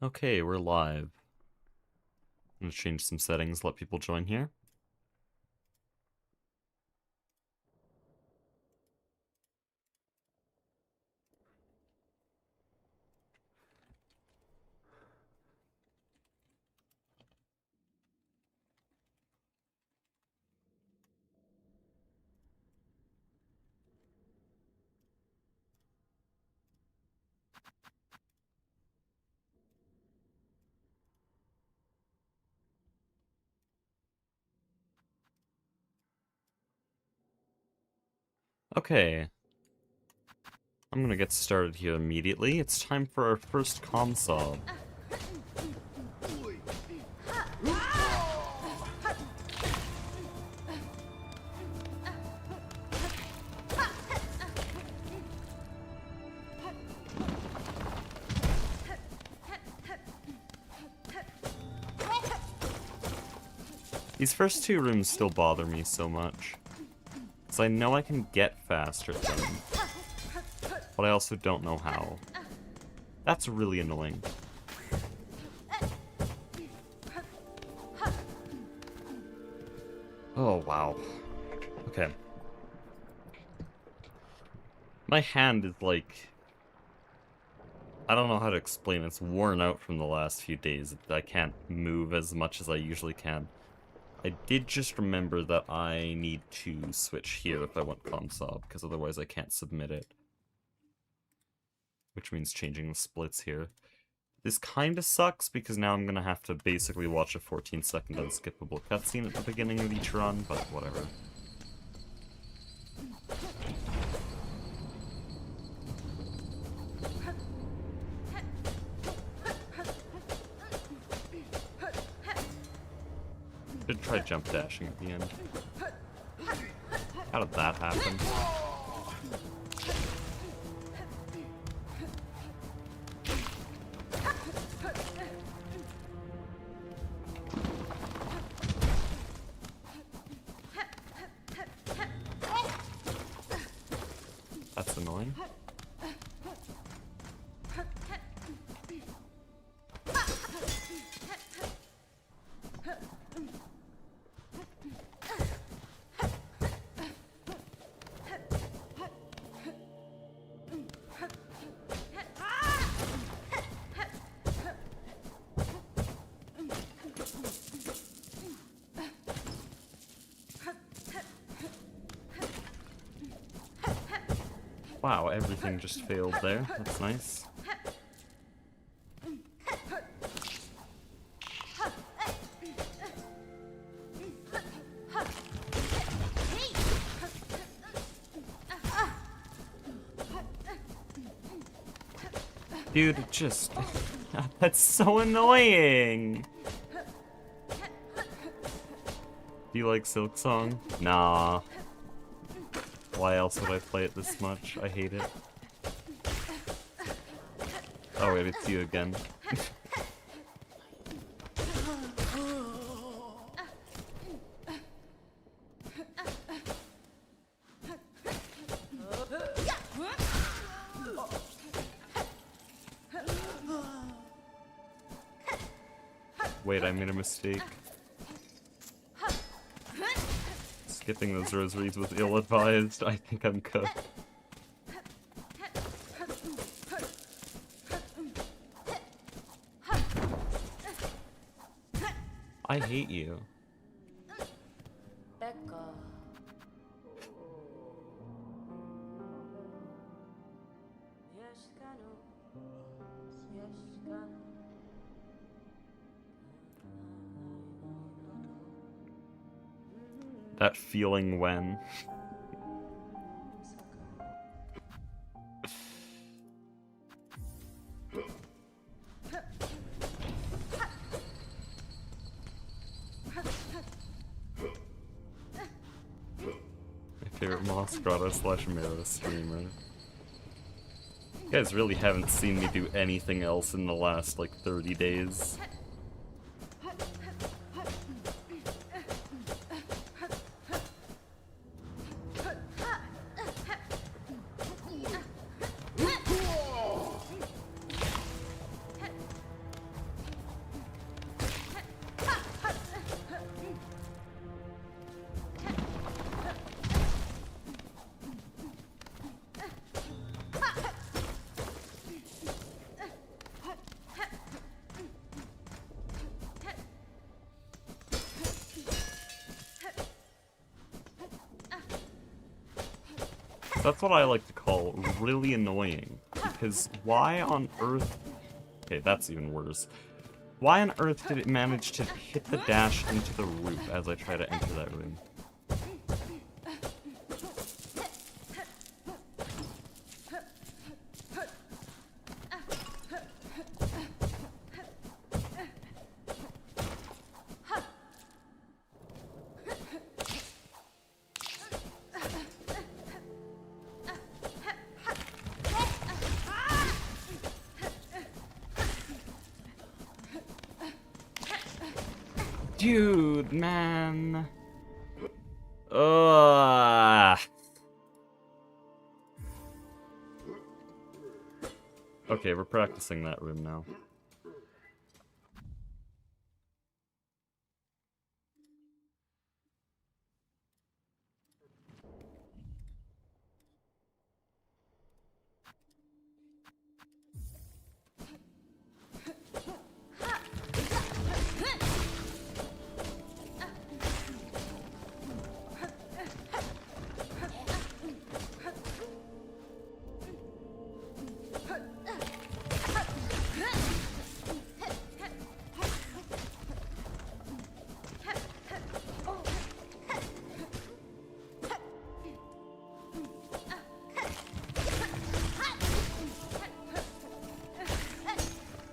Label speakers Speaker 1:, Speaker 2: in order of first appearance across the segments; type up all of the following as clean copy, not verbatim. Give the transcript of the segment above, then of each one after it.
Speaker 1: Okay, we're live. I'm gonna change some settings, let people join here. Okay, I'm gonna get started here immediately. It's time for our first ComSOB. These first two rooms still bother me so much. Because I know I can get faster at them. But I also don't know how. That's really annoying. Oh, wow. Okay. My hand is like... I don't know how to explain it. It's worn out from the last few days. I can't move as much as I usually can. I did just remember that I need to switch here if I want ComSOB, because otherwise I can't submit it. Which means changing the splits here. This kinda sucks, because now I'm gonna have to basically watch a 14-second unskippable cutscene at the beginning of each run, but whatever. Should try jump dashing at the end. How did that happen? That's annoying. Wow, everything just failed there. That's nice. Dude, it just... That's so annoying! Do you like Silksong? Nah. Why else would I play it this much? I hate it. Oh wait, it's you again. Wait, I made a mistake. Skipping those rosaries was ill-advised. I think I'm cooked. I hate you. That feeling when... My favorite Mosgrotto/Mero streamer. You guys really haven't seen me do anything else in the last, like, 30 days. That's what I like to call really annoying. Because why on earth... Okay, that's even worse. Why on earth did it manage to hit the dash into the roof as I try to enter that room? Dude, man. Ugh. Okay, we're practicing that room now.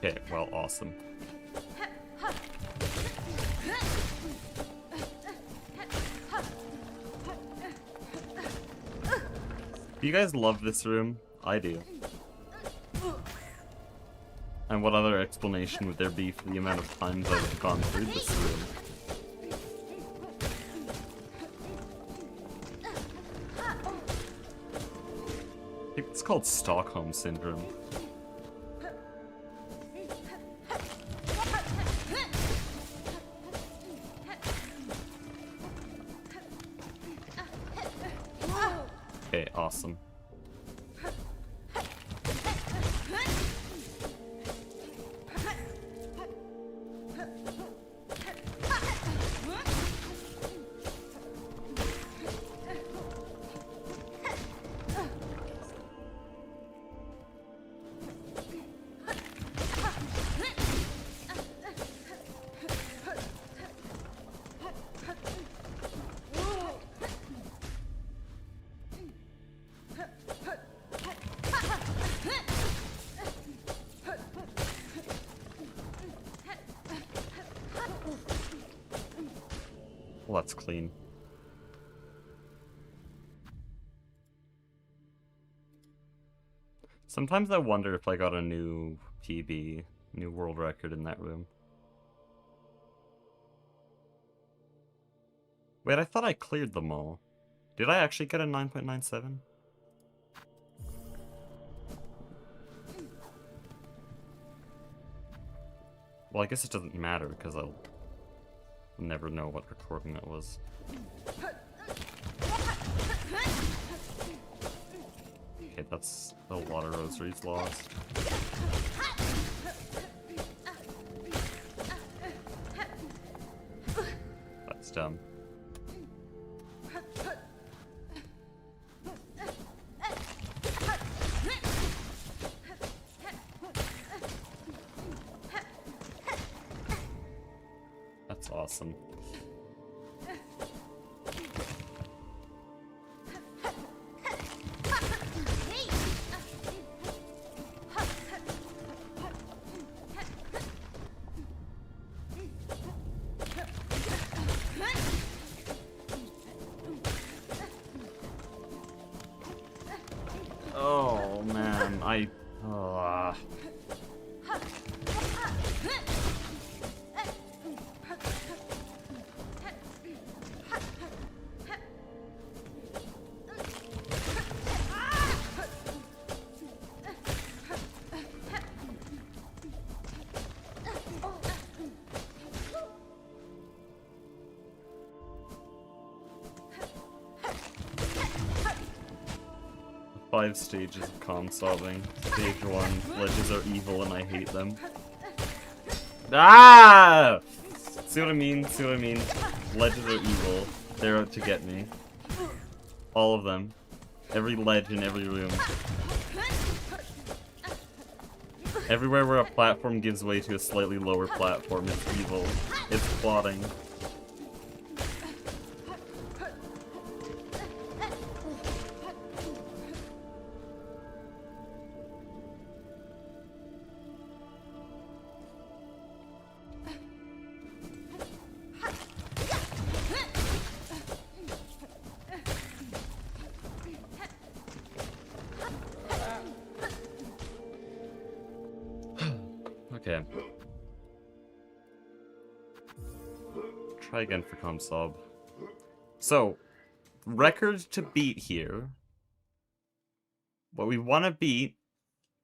Speaker 1: Okay, well, awesome. Do you guys love this room? I do. And what other explanation would there be for the amount of times I've gone through this room? I think it's called Stockholm Syndrome. Okay, awesome. Well, that's clean. Sometimes I wonder if I got a new PB, new world record in that room. Wait, I thought I cleared them all. Did I actually get a 9.97? Well, I guess it doesn't matter because I'll never know what recording that was. Okay, that's a lot of rosaries lost. That's dumb. That's awesome. Oh man, Five stages of ComSOBing. Stage 1, ledges are evil and I hate them. Ah! See what I mean? See what I mean? Ledges are evil. They're out to get me. All of them. Every ledge in every room. Everywhere where a platform gives way to a slightly lower platform, it's evil. It's plotting. Okay. Try again for ComSOB. So, record to beat here. What we want to beat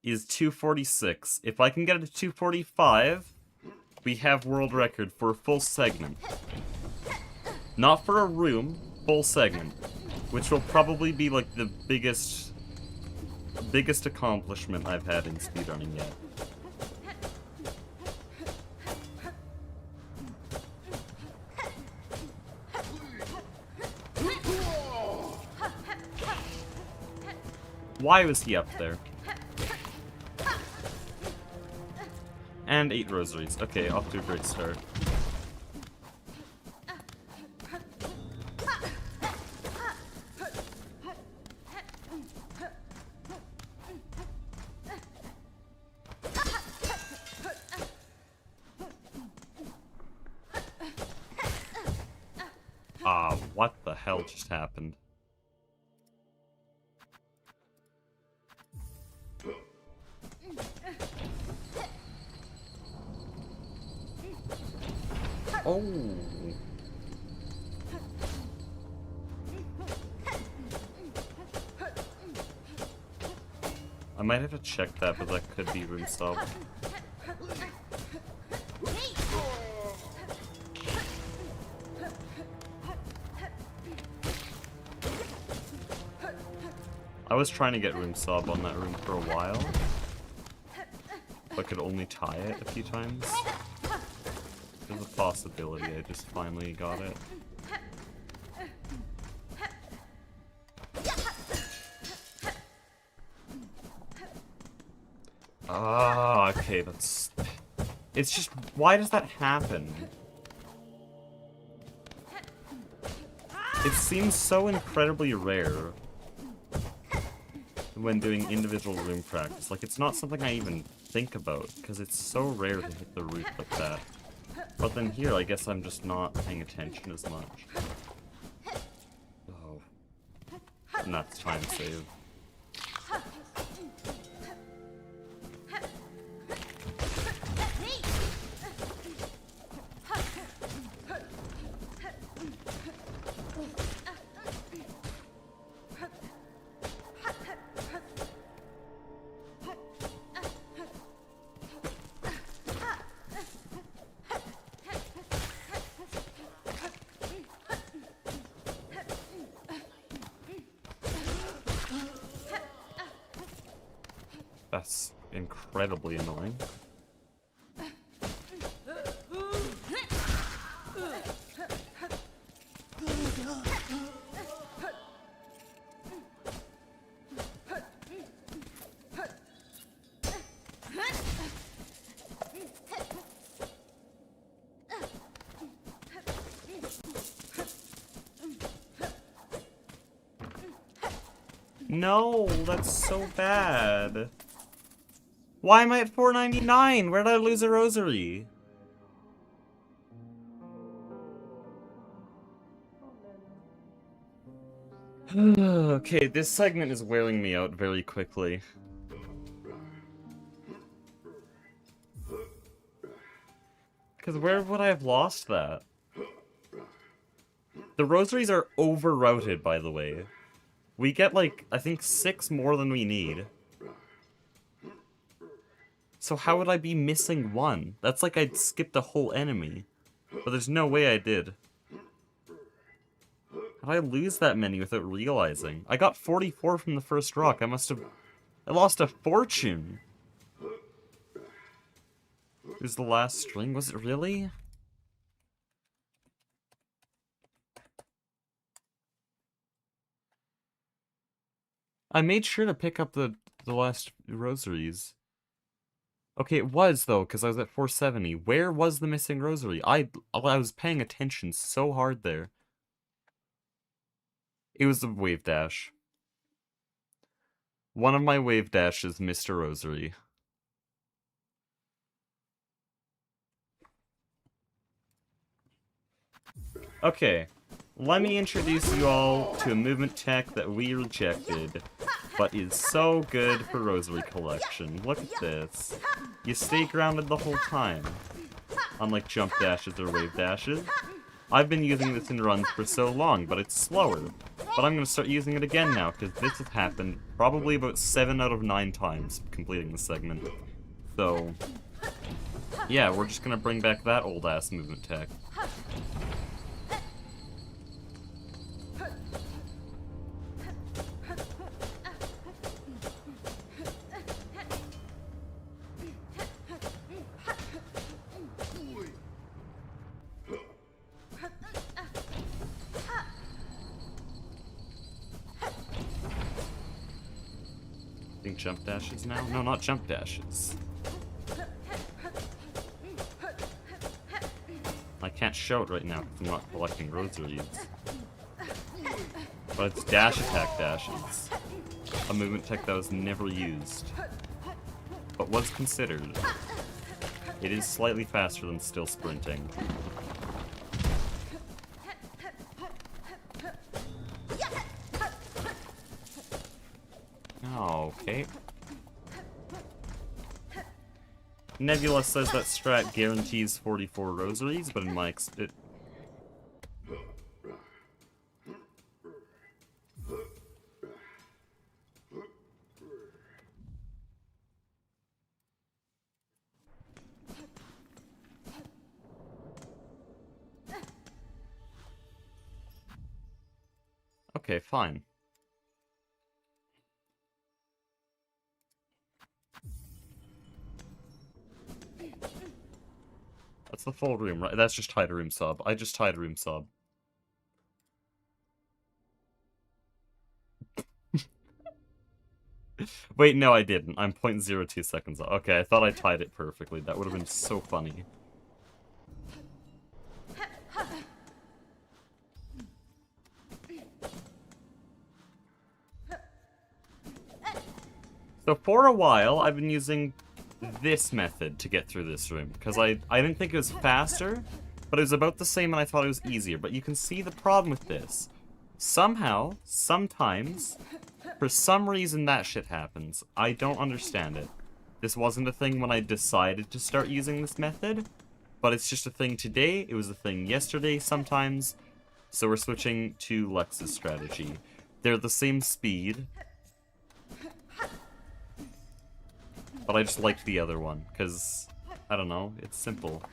Speaker 1: is 246. If I can get it to 245, we have world record for a full segment. Not for a room, full segment. Which will probably be like the biggest accomplishment I've had in speedrunning yet. Why was he up there? And 8 rosaries. Okay, off to a great start. What the hell just happened? Oh. I might have to check that, but that could be room stop. I was trying to get room stop on that room for a while, but could only tie it a few times. There's a possibility I just finally got it. Ah, okay, that's... It's just, why does that happen? It seems so incredibly rare when doing individual room practice. Like, it's not something I even think about, because it's so rare to hit the roof like that. But then here, I guess I'm just not paying attention as much. Oh. And that's time save. That's incredibly annoying. No, that's so bad. Why am I at 499? Where did I lose a rosary? Okay, this segment is wearing me out very quickly. Because where would I have lost that? The rosaries are over-routed, by the way. We get, like, I think 6 more than we need. So how would I be missing 1? That's like I'd skipped a whole enemy. But there's no way I did. How did I lose that many without realizing? I got 44 from the first rock. I lost a fortune. It was the last string. Was it really? I made sure to pick up the last rosaries. Okay, it was, though, because I was at 470. Where was the missing rosary? I was paying attention so hard there. It was the wave dash. One of my wave dashes missed a rosary. Okay, let me introduce you all to a movement tech that we rejected, but is so good for rosary collection. Look at this. You stay grounded the whole time, unlike jump dashes or wave dashes. I've been using this in runs for so long, but it's slower. But I'm going to start using it again now, because this has happened probably about 7 out of 9 times completing the segment. So, yeah, we're just going to bring back that old-ass movement tech. Jump dashes now? No, not jump dashes. I can't show it right now because I'm not collecting rosaries. But it's dash attack dashes. A movement tech that was never used. But was considered. It is slightly faster than still sprinting. Okay. Nebula says that strat guarantees 44 rosaries, but in my Okay, fine. That's the full room, right? That's just tied a room sub. I just tied a room sub. Wait, no, I didn't. I'm 0.02 seconds off. Okay, I thought I tied it perfectly. That would have been so funny. So for a while, I've been using this method to get through this room, because I didn't think it was faster, but it was about the same and I thought it was easier. But you can see the problem with this. Somehow, sometimes, for some reason that shit happens. I don't understand it. This wasn't a thing when I decided to start using this method, but it's just a thing today. It was a thing yesterday sometimes, so we're switching to Lex's strategy. They're the same speed, but I just liked the other one, because, I don't know, it's simple.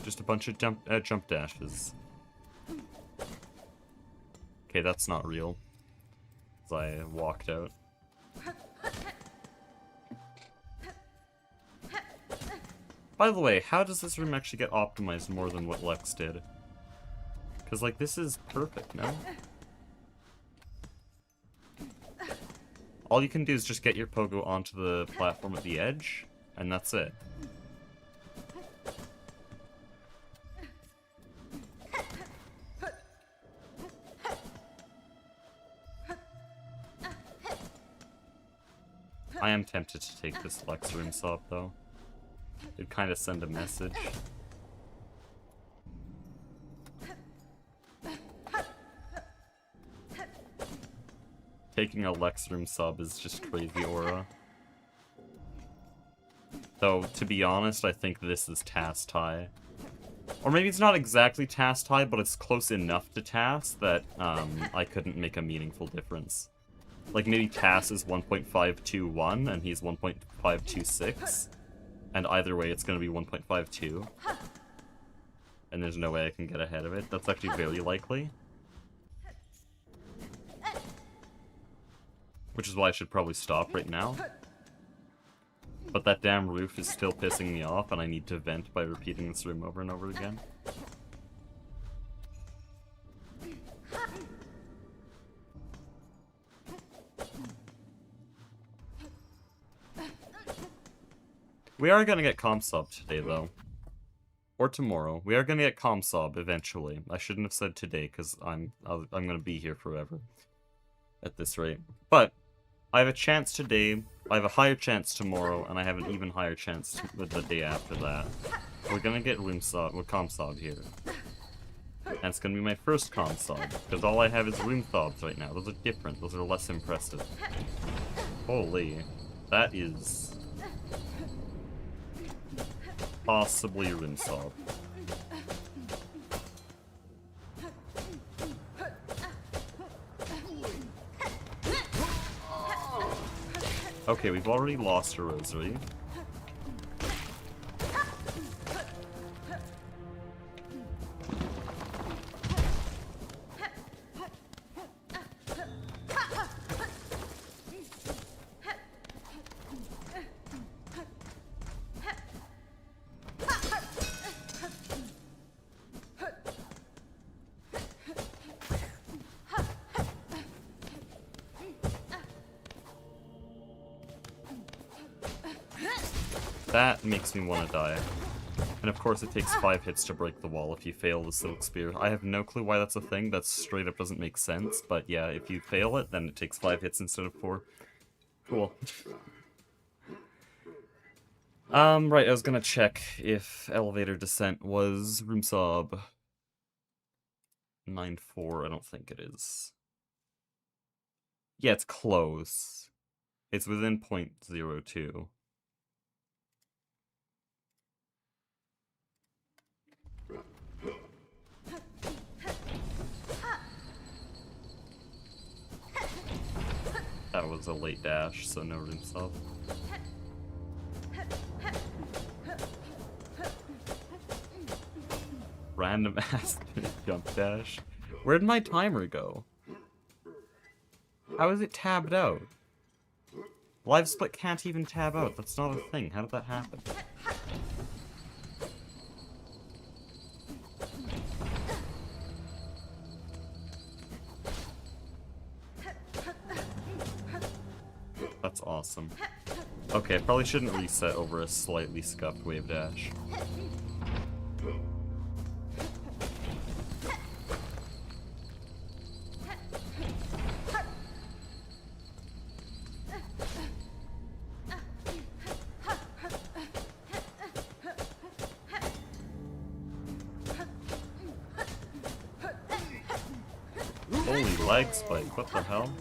Speaker 1: Just a bunch of jump dashes. Okay, that's not real. As I walked out. By the way, how does this room actually get optimized more than what Lex did? Because, like, this is perfect, no? All you can do is just get your pogo onto the platform at the edge, and that's it. I am tempted to take this Lex room sub, though. It'd kind of send a message. Taking a Lex room sub is just crazy aura. Though, to be honest, I think this is TAS tie. Or maybe it's not exactly TAS tie, but it's close enough to TAS that I couldn't make a meaningful difference. Like, maybe TAS is 1.521 and he's 1.526. And either way, it's going to be 1.52. And there's no way I can get ahead of it. That's actually very likely. Which is why I should probably stop right now. But that damn roof is still pissing me off, and I need to vent by repeating this room over and over again. We are gonna get ComSOB today, though. Or tomorrow. We are gonna get ComSOB eventually. I shouldn't have said today, because I'm gonna be here forever. At this rate. But, I have a chance today, I have a higher chance tomorrow, and I have an even higher chance with the day after that. We're gonna get ComSOB here. And it's gonna be my first ComSOB, because all I have is RoomSOBs right now. Those are different, those are less impressive. Holy, that is... possibly RoomSOB. Okay, we've already lost a rosary. That makes me want to die. And of course it takes 5 hits to break the wall if you fail the Silk Spear. I have no clue why that's a thing, that straight up doesn't make sense, but yeah, if you fail it, then it takes 5 hits instead of 4. Cool. Right, I was gonna check if Elevator Descent was RoomSOB 9-4, I don't think it is. Yeah, it's close. It's within 0.02. That was a late dash, so no RoomSOB. Random ass jump dash. Where'd my timer go? How is it tabbed out? Live split can't even tab out. That's not a thing. How did that happen? That's awesome. Okay, I probably shouldn't reset over a slightly scuffed wave dash. Holy leg spike, what the hell?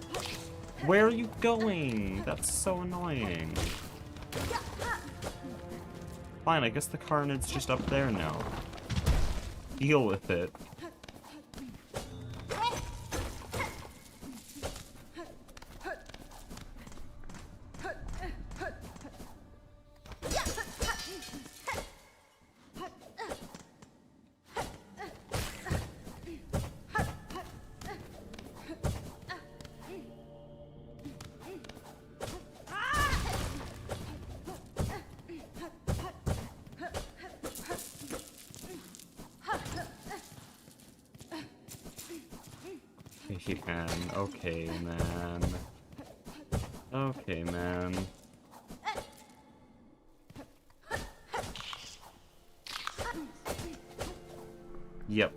Speaker 1: Where are you going? That's so annoying. Fine, I guess the Carnid's just up there now. Deal with it. Man, okay, man. Okay, man. Yep.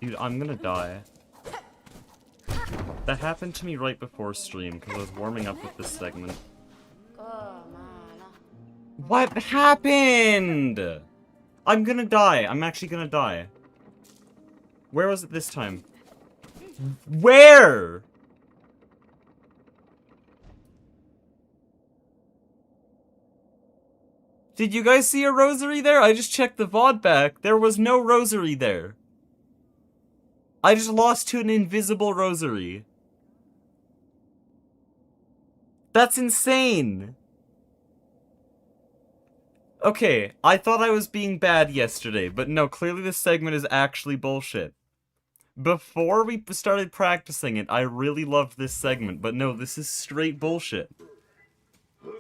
Speaker 1: Dude, I'm gonna die. That happened to me right before stream, because I was warming up with this segment. What happened? I'm gonna die. I'm actually gonna die. Where was it this time? Where? Did you guys see a rosary there? I just checked the VOD back. There was no rosary there. I just lost to an invisible rosary. That's insane. Okay, I thought I was being bad yesterday, but no, clearly this segment is actually bullshit. Before we started practicing it, I really loved this segment, but no, this is straight bullshit.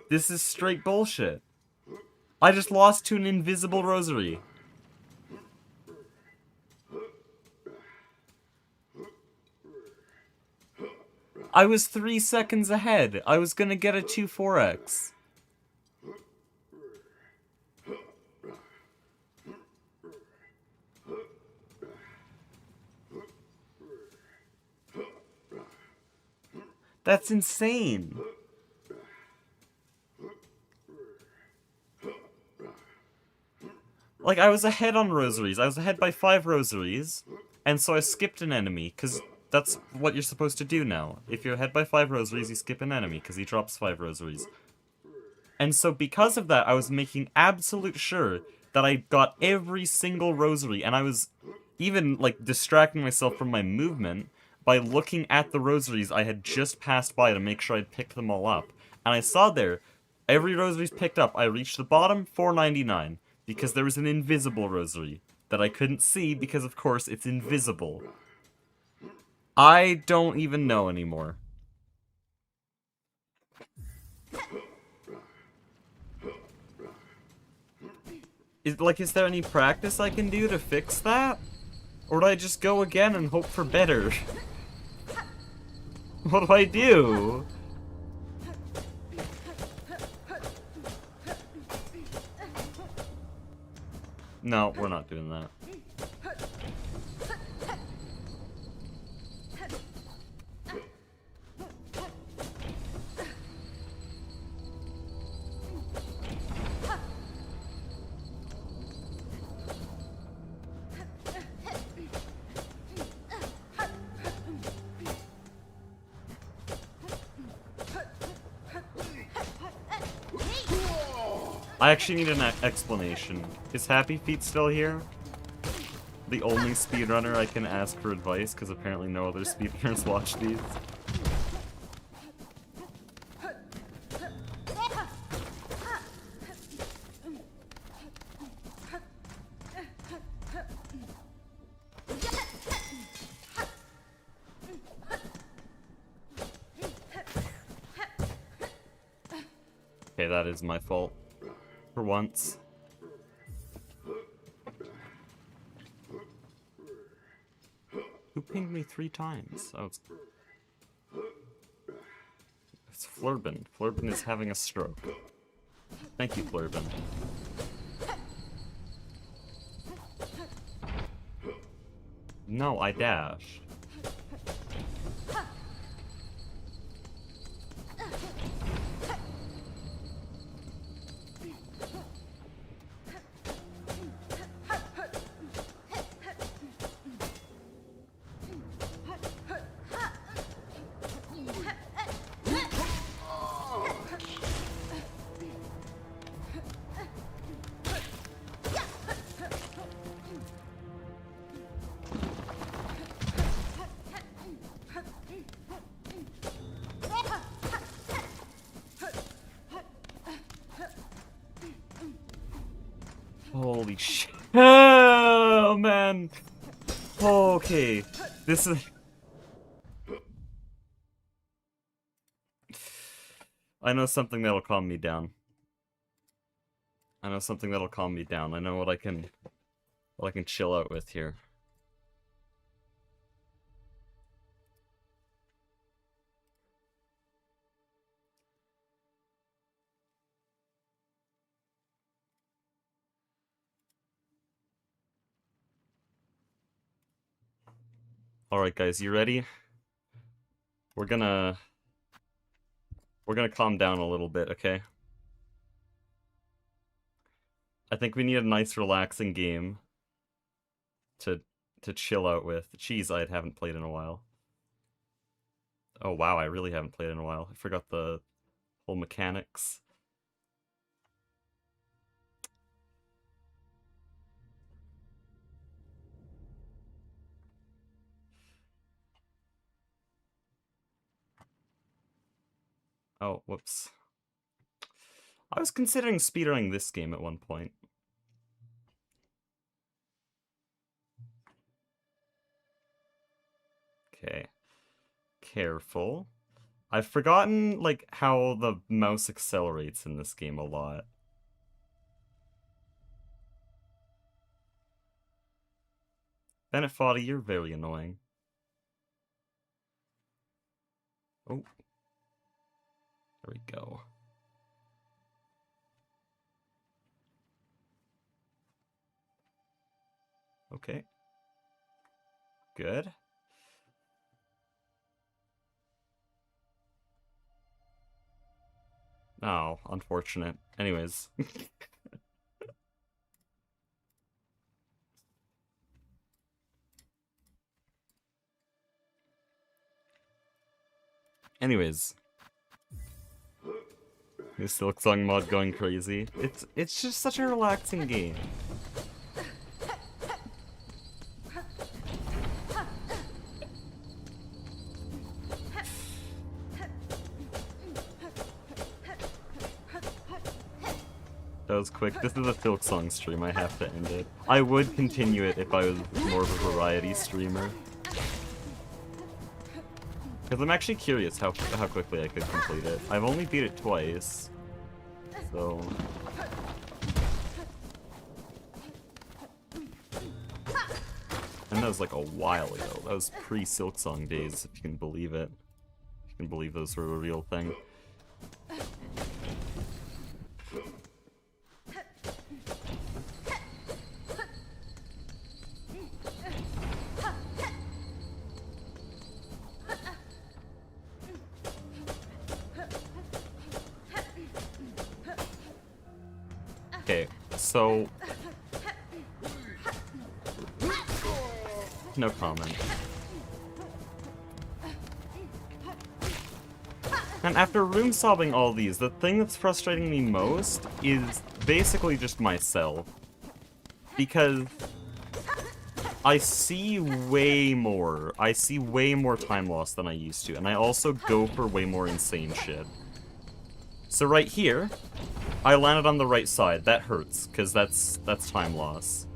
Speaker 1: This is straight bullshit. I just lost to an invisible rosary. I was 3 seconds ahead. I was gonna get a 2-4x. That's insane. Like, I was ahead on rosaries. I was ahead by 5 rosaries. And so I skipped an enemy, because that's what you're supposed to do now. If you're ahead by 5 rosaries, you skip an enemy, because he drops 5 rosaries. And so because of that, I was making absolute sure that I got every single rosary, and I was even, like, distracting myself from my movement by looking at the rosaries I had just passed by to make sure I'd picked them all up. And I saw there, every rosary's picked up. I reached the bottom, 499, because there was an invisible rosary that I couldn't see because, of course, it's invisible. I don't even know anymore. Is there any practice I can do to fix that? Or do I just go again and hope for better? What do I do? No, we're not doing that. I actually need an explanation. Is Happy Feet still here? The only speedrunner I can ask for advice, because apparently no other speedrunners watch these. Okay, that is my fault. For once. Who pinged me 3 times? Oh, it's Flurbin. Flurbin is having a stroke. Thank you, Flurbin. No, I dashed. Holy shit. Oh, man. Okay. This is... I know something that'll calm me down. I know something that'll calm me down. I know what I can chill out with here. Alright guys, you ready? We're gonna calm down a little bit, okay? I think we need a nice relaxing game to chill out with. Jeez, I haven't played in a while. Oh wow, I really haven't played in a while. I forgot the whole mechanics. Oh, whoops. I was considering speedrunning this game at one point. Okay. Careful. I've forgotten, like, how the mouse accelerates in this game a lot. Bennett Foddy, you're very annoying. Oh. There we go. Okay. Good. Oh, unfortunate. Anyways. Anyways. This Silksong mod going crazy. It's just such a relaxing game. That was quick. This is a Silksong stream, I have to end it. I would continue it if I was more of a variety streamer. Because I'm actually curious how quickly I could complete it. I've only beat it twice, so... And that was like a while ago. That was pre-Silksong days, if you can believe it. If you can believe those were a real thing. Okay, so... No comment. And after room sobbing all these, the thing that's frustrating me most is basically just myself. Because I see way more time loss than I used to, and I also go for way more insane shit. So right here, I landed on the right side. That hurts, because that's time loss.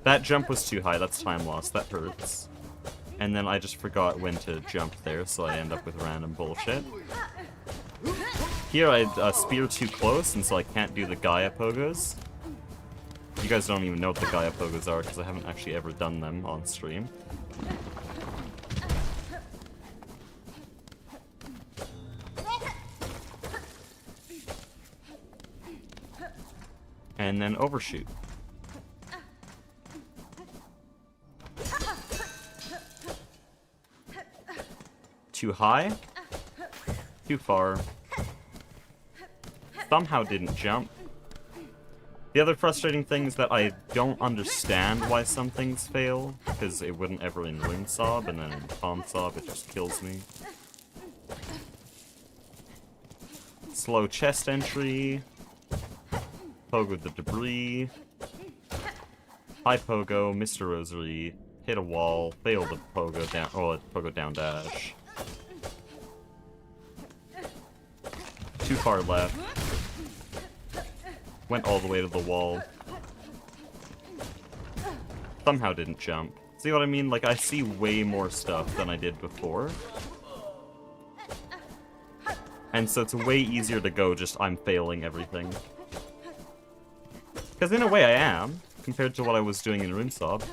Speaker 1: That jump was too high, that's time loss, that hurts. And then I just forgot when to jump there, so I end up with random bullshit. Here I spear too close, and so I can't do the Gaia pogos. You guys don't even know what the Gaia pogos are, because I haven't actually ever done them on stream. And then overshoot. Too high. Too far. Somehow didn't jump. The other frustrating thing is that I don't understand why some things fail, because it wouldn't ever in ComSOB, and then in ComSOB it just kills me. Slow chest entry. Pogo the debris. High pogo, Mr. Rosary, hit a wall, fail the pogo down, pogo down dash. Too far left. Went all the way to the wall. Somehow didn't jump. See what I mean? Like, I see way more stuff than I did before. And so it's way easier to go just, I'm failing everything. Because in a way I am, compared to what I was doing in ComSOB.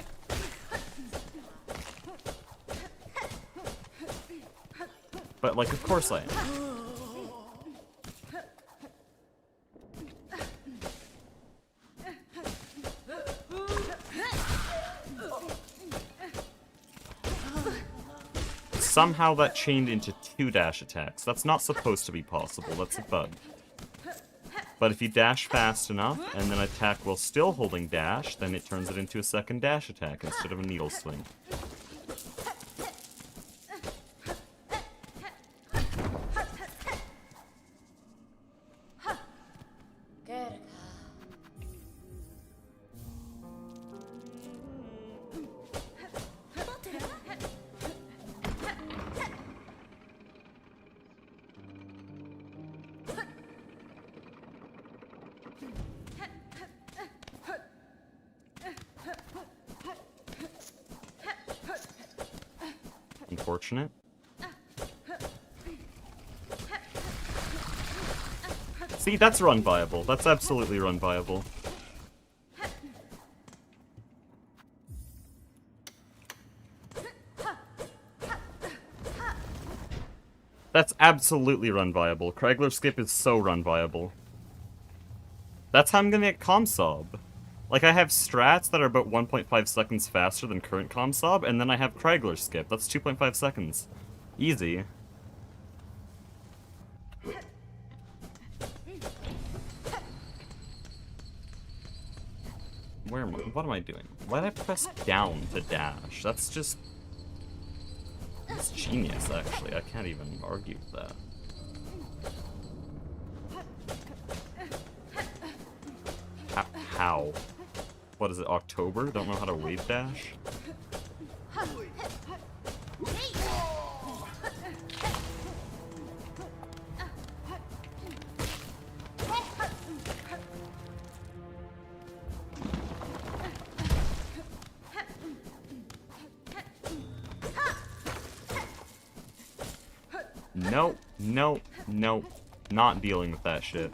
Speaker 1: But, like, of course I am. Somehow that chained into 2 dash attacks. That's not supposed to be possible, that's a bug. But if you dash fast enough, and then attack while still holding dash, then it turns it into a second dash attack instead of a needle swing. unfortunate. See, that's run viable. That's absolutely run viable. That's absolutely run viable. Craigler skip is so run viable. That's how I'm gonna get ComSOB. Like, I have strats that are about 1.5 seconds faster than current ComSOB, and then I have Craigler skip. That's 2.5 seconds. Easy. Where am I? What am I doing? Why did I press down to dash? That's just... It's genius, actually. I can't even argue with that. How? What is it, October? Don't know how to wave dash? Nope, nope, nope. Not dealing with that shit.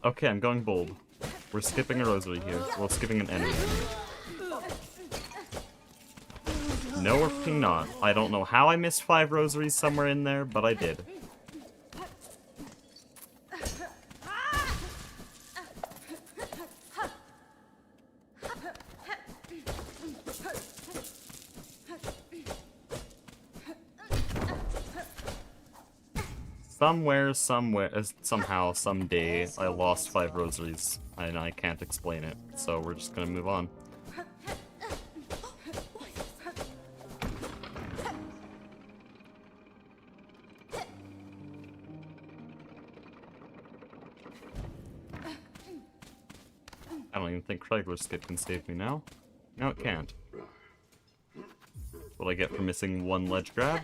Speaker 1: Okay, I'm going bold. We're skipping a rosary here. Well, skipping an enemy. No, we're fucking not. I don't know how I missed 5 rosaries somewhere in there, but I did. Somehow, someday, I lost 5 rosaries, and I can't explain it, so we're just gonna move on. I don't even think Craigler skip can save me now. No, it can't. What do I get for missing 1 ledge grab?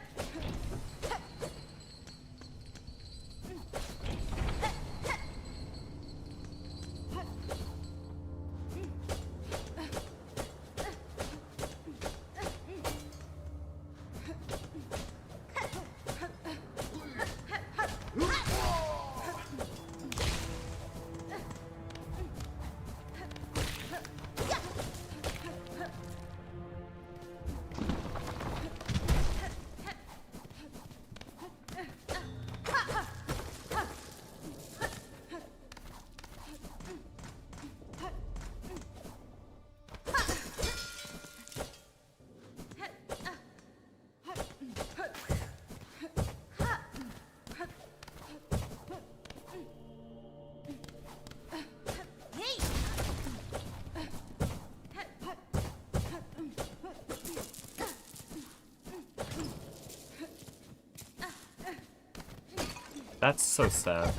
Speaker 1: That's so sad.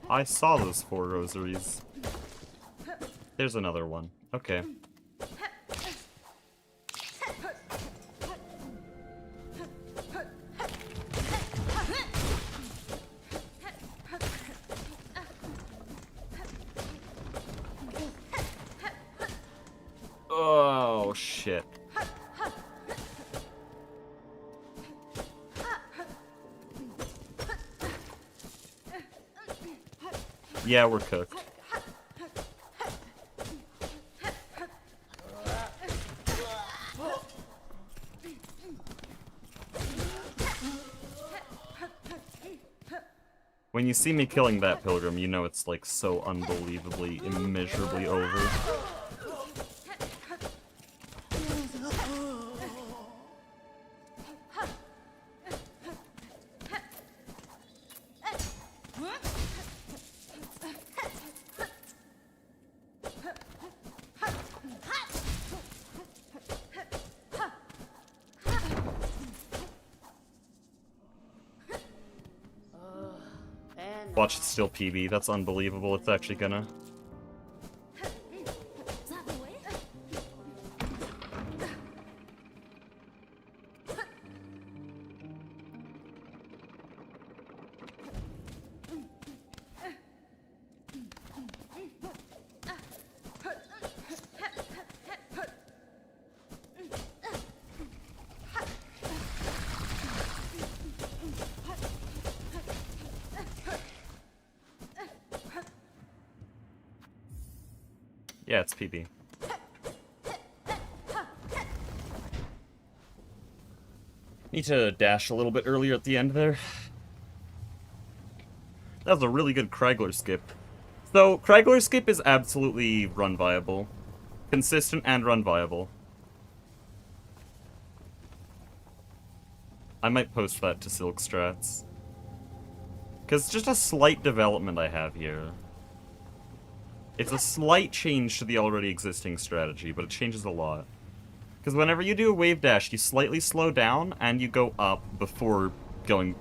Speaker 1: I saw those 4 rosaries. There's another one. Okay. Oh, shit. Yeah, we're cooked. When you see me killing that pilgrim, you know it's like so unbelievably, immeasurably over. Watch, it's still PB. That's unbelievable. It's actually gonna. Yeah, it's PB. Need to dash a little bit earlier at the end there. That was a really good Kraggler skip. So, Kraggler skip is absolutely run viable. Consistent and run viable. I might post that to Silk Strats. Because it's just a slight development I have here. It's a slight change to the already existing strategy, but it changes a lot. Because whenever you do a wave dash, you slightly slow down, and you go up before going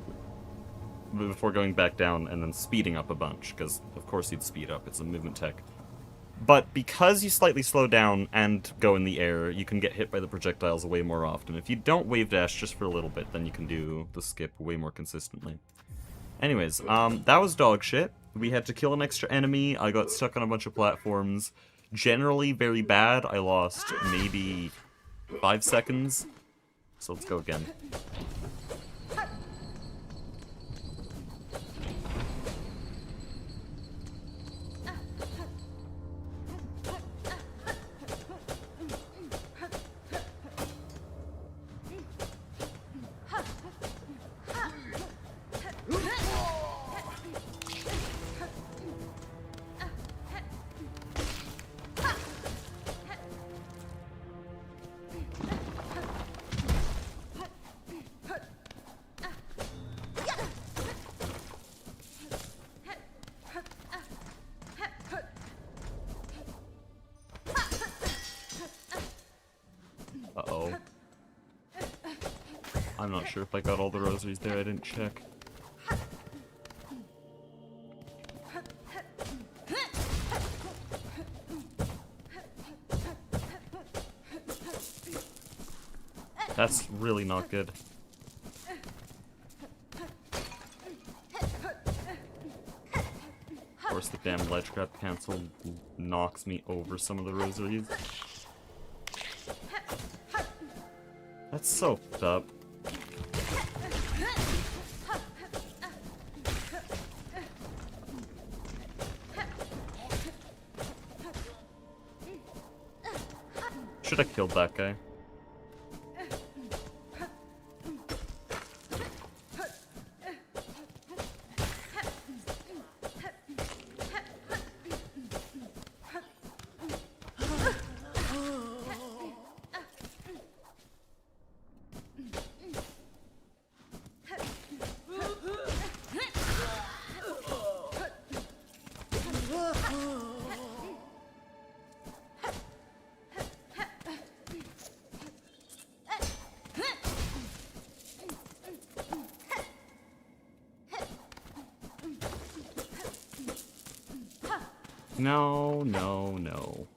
Speaker 1: back down and then speeding up a bunch, because of course you'd speed up, it's a movement tech. But because you slightly slow down and go in the air, you can get hit by the projectiles way more often. If you don't wave dash just for a little bit, then you can do the skip way more consistently. Anyways, that was dog shit. We had to kill an extra enemy, I got stuck on a bunch of platforms. Generally very bad, I lost maybe 5 seconds. So let's go again. Uh-oh. I'm not sure if I got all the rosaries there, I didn't check. That's really not good. Of course, the damn ledge grab cancel knocks me over some of the rosaries. That's so fucked up. Should have killed that guy. No, no, no.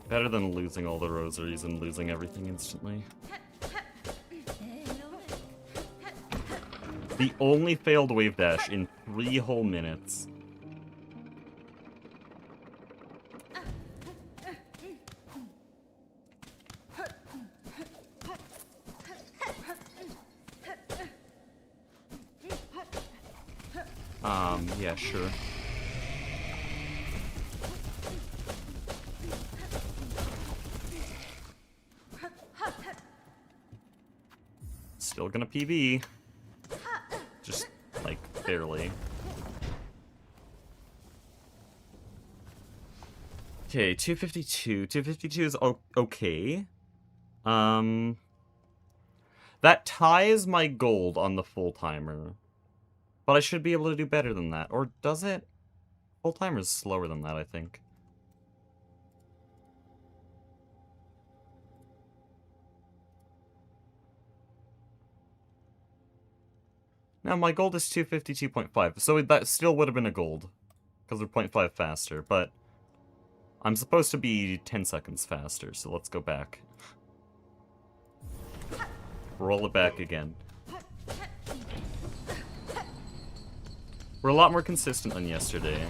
Speaker 1: Better than losing all the rosaries and losing everything instantly. The only failed wave dash in 3 whole minutes. Yeah, sure. Still gonna PB. Just, like, barely. Okay, 252. 252 is okay. That ties my gold on the full timer. But I should be able to do better than that. Or does it? Full timer is slower than that, I think. Now, my gold is 252.5, so that still would have been a gold. Because they're 0.5 faster, but I'm supposed to be 10 seconds faster, so let's go back. Roll it back again. We're a lot more consistent than yesterday.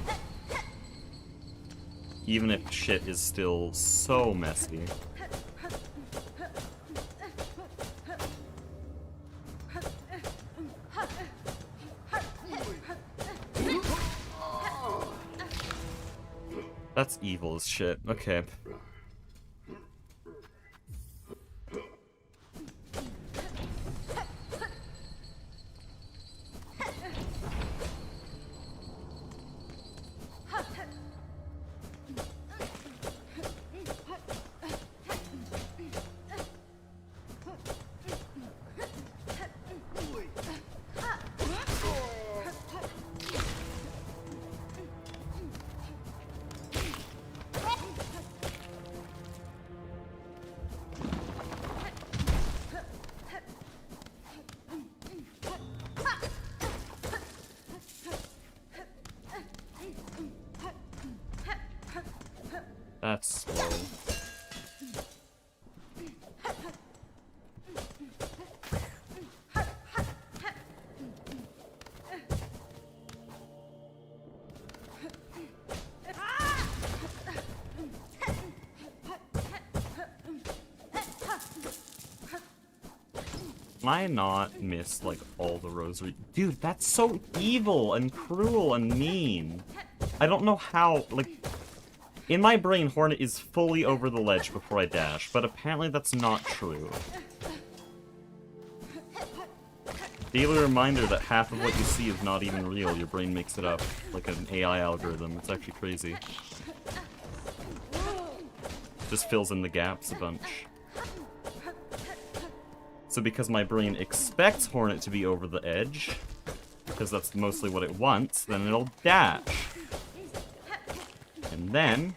Speaker 1: Even if shit is still so messy. That's evil as shit. Okay. That's slow. Can I not miss, like, all the rosary? Dude, that's so evil and cruel and mean. I don't know how, like... In my brain, Hornet is fully over the ledge before I dash, but apparently that's not true. Daily reminder that half of what you see is not even real. Your brain makes it up, like an AI algorithm. It's actually crazy. Just fills in the gaps a bunch. So because my brain expects Hornet to be over the edge, because that's mostly what it wants, then it'll dash. And then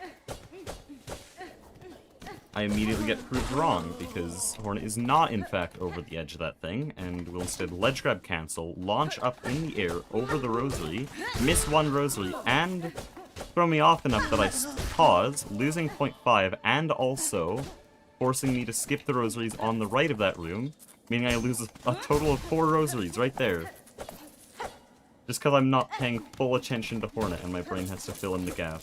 Speaker 1: I immediately get proved wrong, because Hornet is not, in fact, over the edge of that thing, and will instead ledge grab cancel, launch up in the air over the rosary, miss one rosary, and throw me off enough that I pause, losing 0.5, and also forcing me to skip the rosaries on the right of that room, meaning I lose a total of 4 rosaries right there. Just because I'm not paying full attention to Hornet and my brain has to fill in the gap.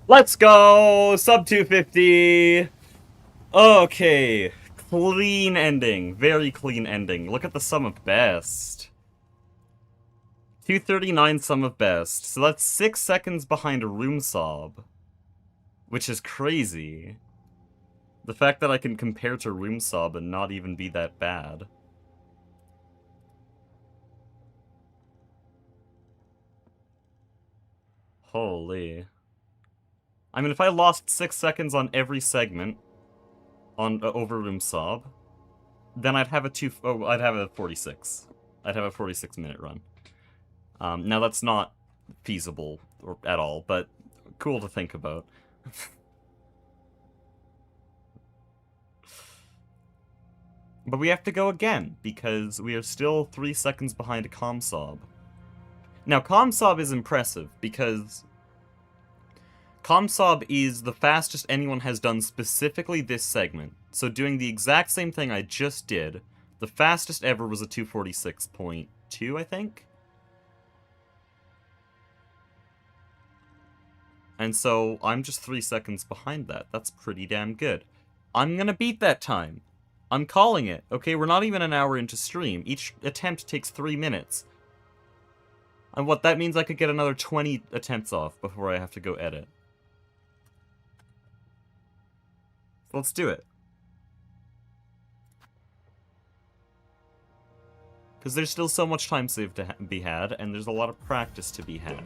Speaker 1: Let's go! Sub 250! Okay. Clean ending. Very clean ending. Look at the sum of best. 239 sum of best. So that's 6 seconds behind a ComSOB. Which is crazy. The fact that I can compare to ComSOB and not even be that bad. Holy. I mean, if I lost 6 seconds on every segment on over ComSOB, then I'd have I'd have a 46. I'd have a 46-minute run. Now that's not feasible at all, but cool to think about. But we have to go again, because we are still 3 seconds behind ComSOB. Now, ComSOB is impressive, because ComSOB is the fastest anyone has done specifically this segment. So doing the exact same thing I just did, the fastest ever was a 246.2, I think? And so I'm just 3 seconds behind that. That's pretty damn good. I'm gonna beat that time. I'm calling it. Okay, we're not even an hour into stream. Each attempt takes 3 minutes. And what that means, I could get another 20 attempts off before I have to go edit. So let's do it. Because there's still so much time saved to be had, and there's a lot of practice to be had.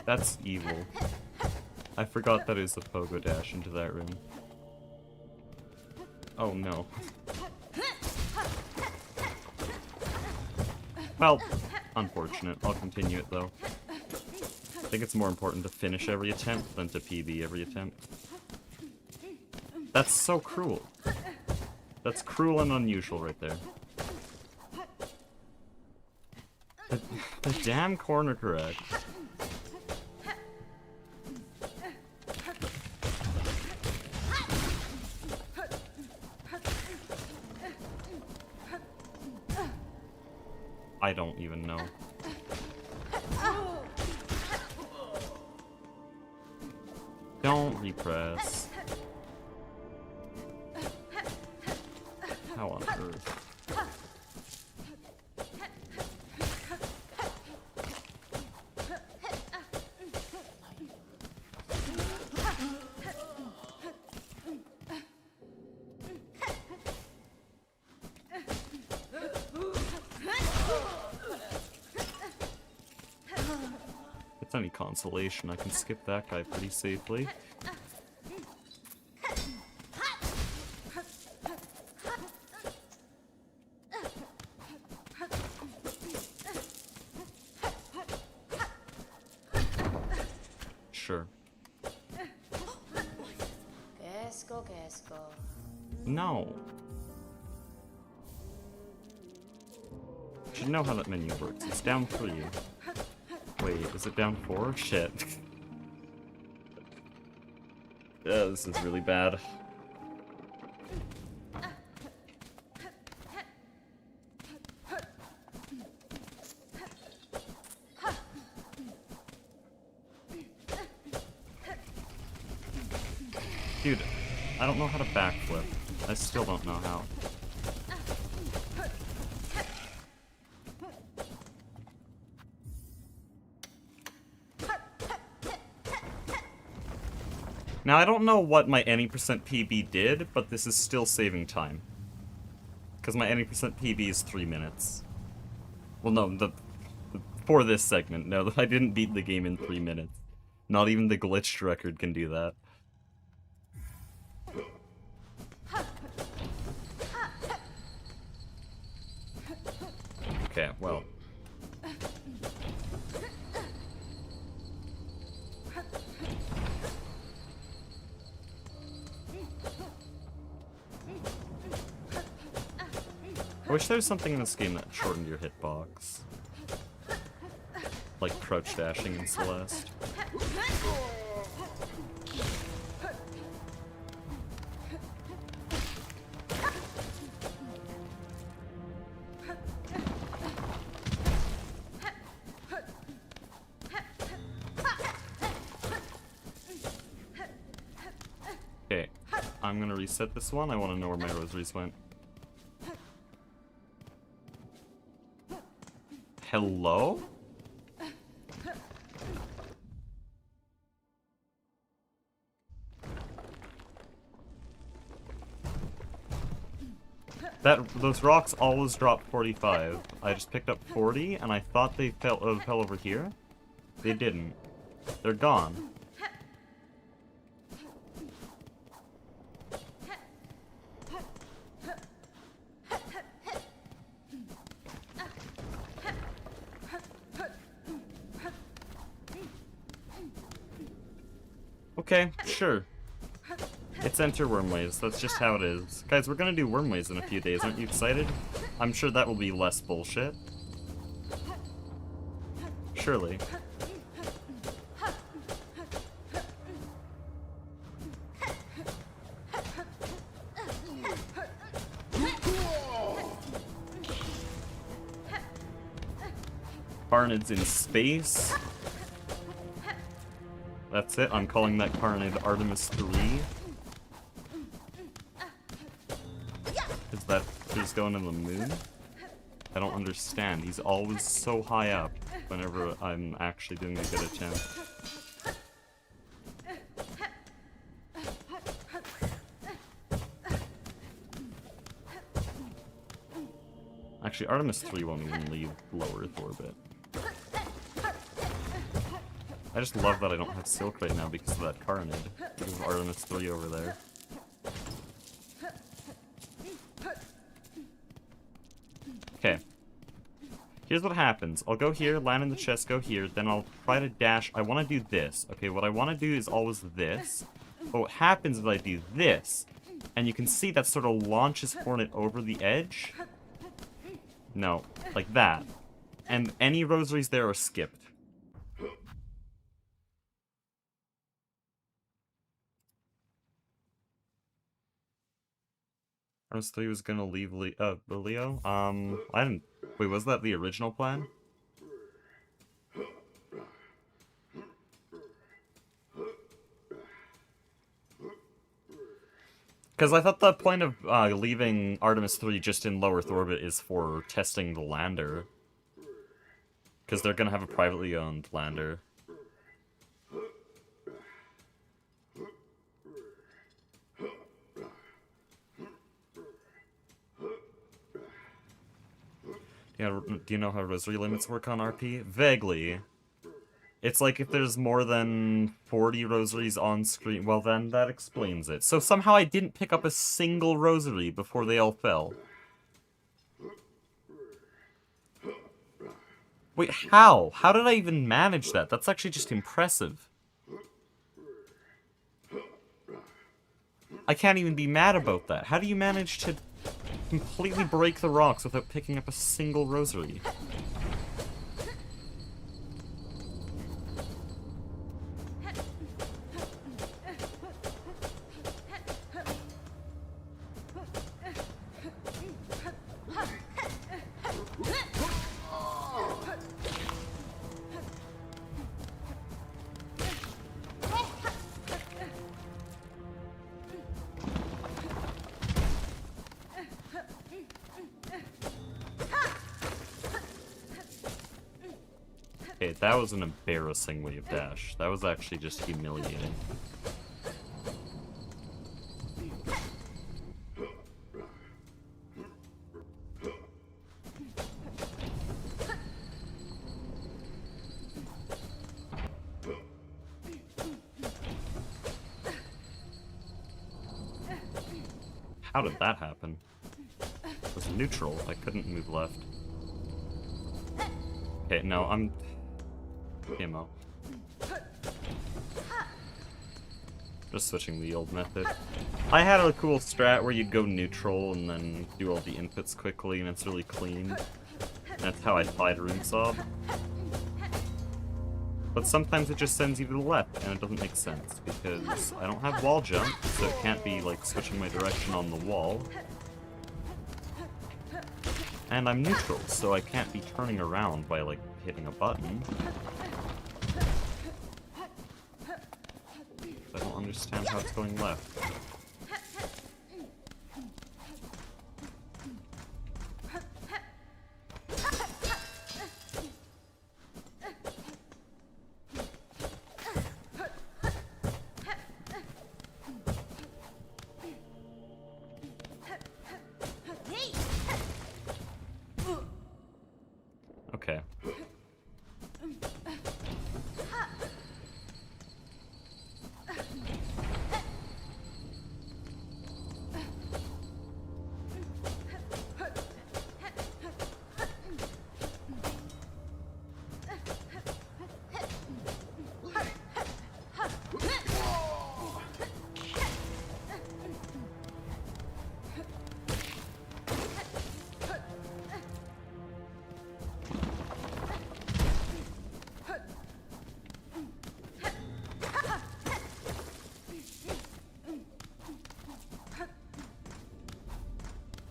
Speaker 1: That's evil. I forgot that is a pogo dash into that room. Oh no. Well, unfortunate. I'll continue it though. I think it's more important to finish every attempt than to PB every attempt. That's so cruel. That's cruel and unusual right there. The damn corner correct. I don't even know. Don't repress. How on earth? If it's any consolation, I can skip that guy pretty safely. Sure. No. You should know how that menu works. It's down 3. Wait, is it down 4? Shit. This is really bad. Dude, I don't know how to backflip. I still don't know how. Now, I don't know what my any percent PB did, but this is still saving time. Because my any percent PB is 3 minutes. Well, no, for this segment, no, I didn't beat the game in 3 minutes. Not even the glitched record can do that. Okay, well. I wish there was something in this game that shortened your hitbox. Like crouch dashing in Celeste. I'm I'm gonna reset this one. I want to know where my rosaries went. Hello? Those rocks always drop 45. I just picked up 40, and I thought they fell over here. They didn't. They're gone. Okay, sure. It's enter wormways. That's just how it is. Guys, we're gonna do wormways in a few days. Aren't you excited? I'm sure that will be less bullshit. Surely. Carnage in space. That's it. I'm calling that Carnage Artemis 3. Is that he's going to the moon? I don't understand. He's always so high up whenever I'm actually doing a good attempt. Actually, Artemis 3 won't even leave low Earth orbit. I just love that I don't have Silk right now because of that Carnage. Because of Artemis 3 over there. Okay. Here's what happens. I'll go here, land in the chest, go here, then I'll try to dash. I want to do this. Okay, what I want to do is always this. But what happens is I do this. And you can see that sort of launches Hornet over the edge. No, like that. And any rosaries there are skipped. Artemis 3 was gonna leave Leo? I didn't... Wait, was that the original plan? Because I thought the point of leaving Artemis 3 just in low Earth orbit is for testing the lander. Because they're gonna have a privately owned lander. Yeah, do you know how rosary limits work on RP? Vaguely. It's like if there's more than 40 rosaries on screen, well then that explains it. So somehow I didn't pick up a single rosary before they all fell. Wait, how? How did I even manage that? That's actually just impressive. I can't even be mad about that. How do you manage to completely break the rocks without picking up a single rosary? Okay, that was an embarrassing wave dash. That was actually just humiliating. How did that happen? It was neutral. I couldn't move left. Okay, no, I'm... Camo. Just switching the old method. I had a cool strat where you'd go neutral and then do all the inputs quickly, and it's really clean. That's how I fight ComSOB. But sometimes it just sends you to the left, and it doesn't make sense, because I don't have wall jump, so it can't be, like, switching my direction on the wall. And I'm neutral, so I can't be turning around by, like, hitting a button. I don't understand how it's going left.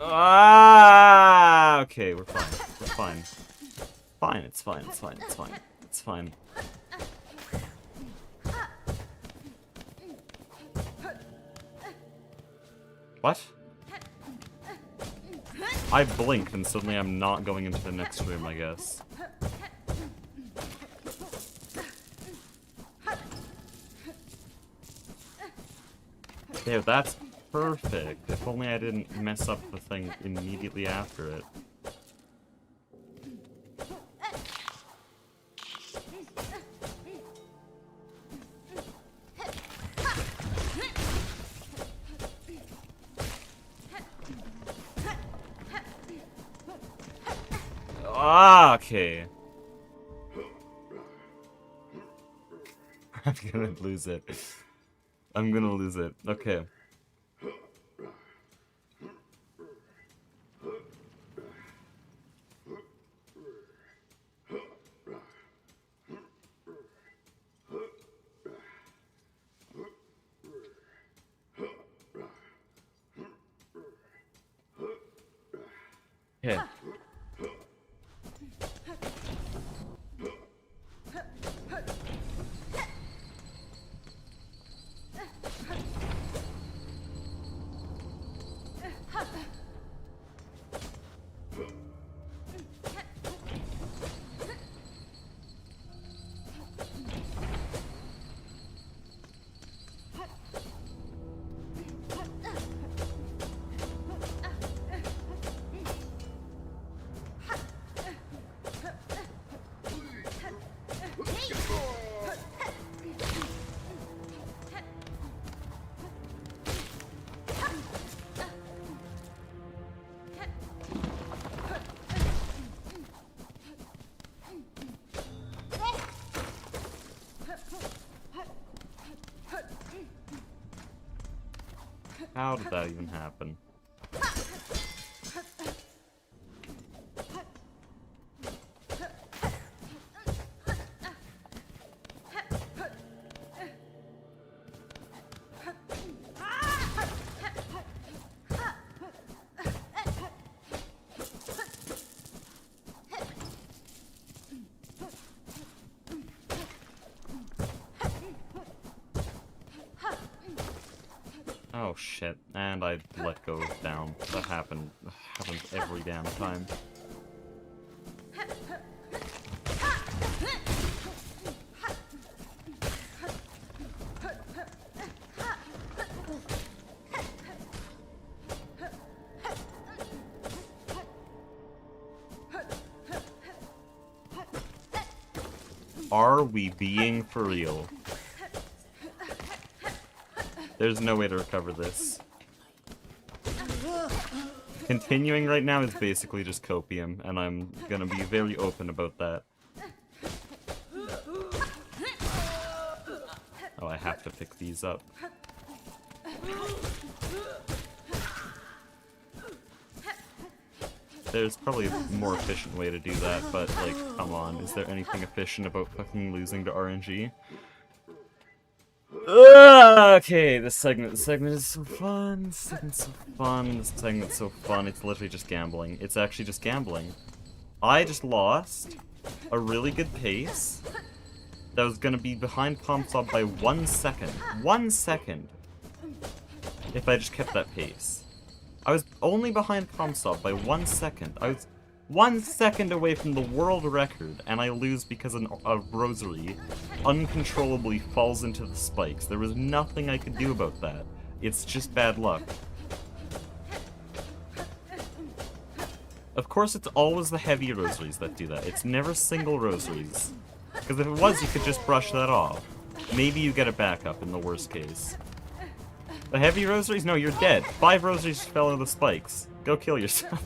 Speaker 1: Ah, okay, we're fine. We're fine. Fine, it's fine, it's fine, it's fine. It's fine. What? I blink and suddenly I'm not going into the next room, I guess. There, that's perfect. If only I didn't mess up the thing immediately after it. Ah, okay. I'm gonna lose it. I'm gonna lose it. Okay. Okay. How did that even happen? Oh shit, and I let go down. That happens every damn time. Are we being for real? There's no way to recover this. Continuing right now is basically just copium, and I'm gonna be very open about that. Oh, I have to pick these up. There's probably a more efficient way to do that, but, like, come on, is there anything efficient about fucking losing to RNG? Okay, this segment is so fun, this segment's so fun, it's literally just gambling. It's actually just gambling. I just lost a really good pace that was gonna be behind ComSOB by 1 second. 1 second! If I just kept that pace. I was only behind ComSOB by 1 second. I was 1 second away from the world record, and I lose because a rosary uncontrollably falls into the spikes. There was nothing I could do about that. It's just bad luck. Of course, it's always the heavy rosaries that do that. It's never single rosaries. Because if it was, you could just brush that off. Maybe you get it back up in the worst case. The heavy rosaries? No, you're dead. 5 rosaries fell into the spikes. Go kill yourself.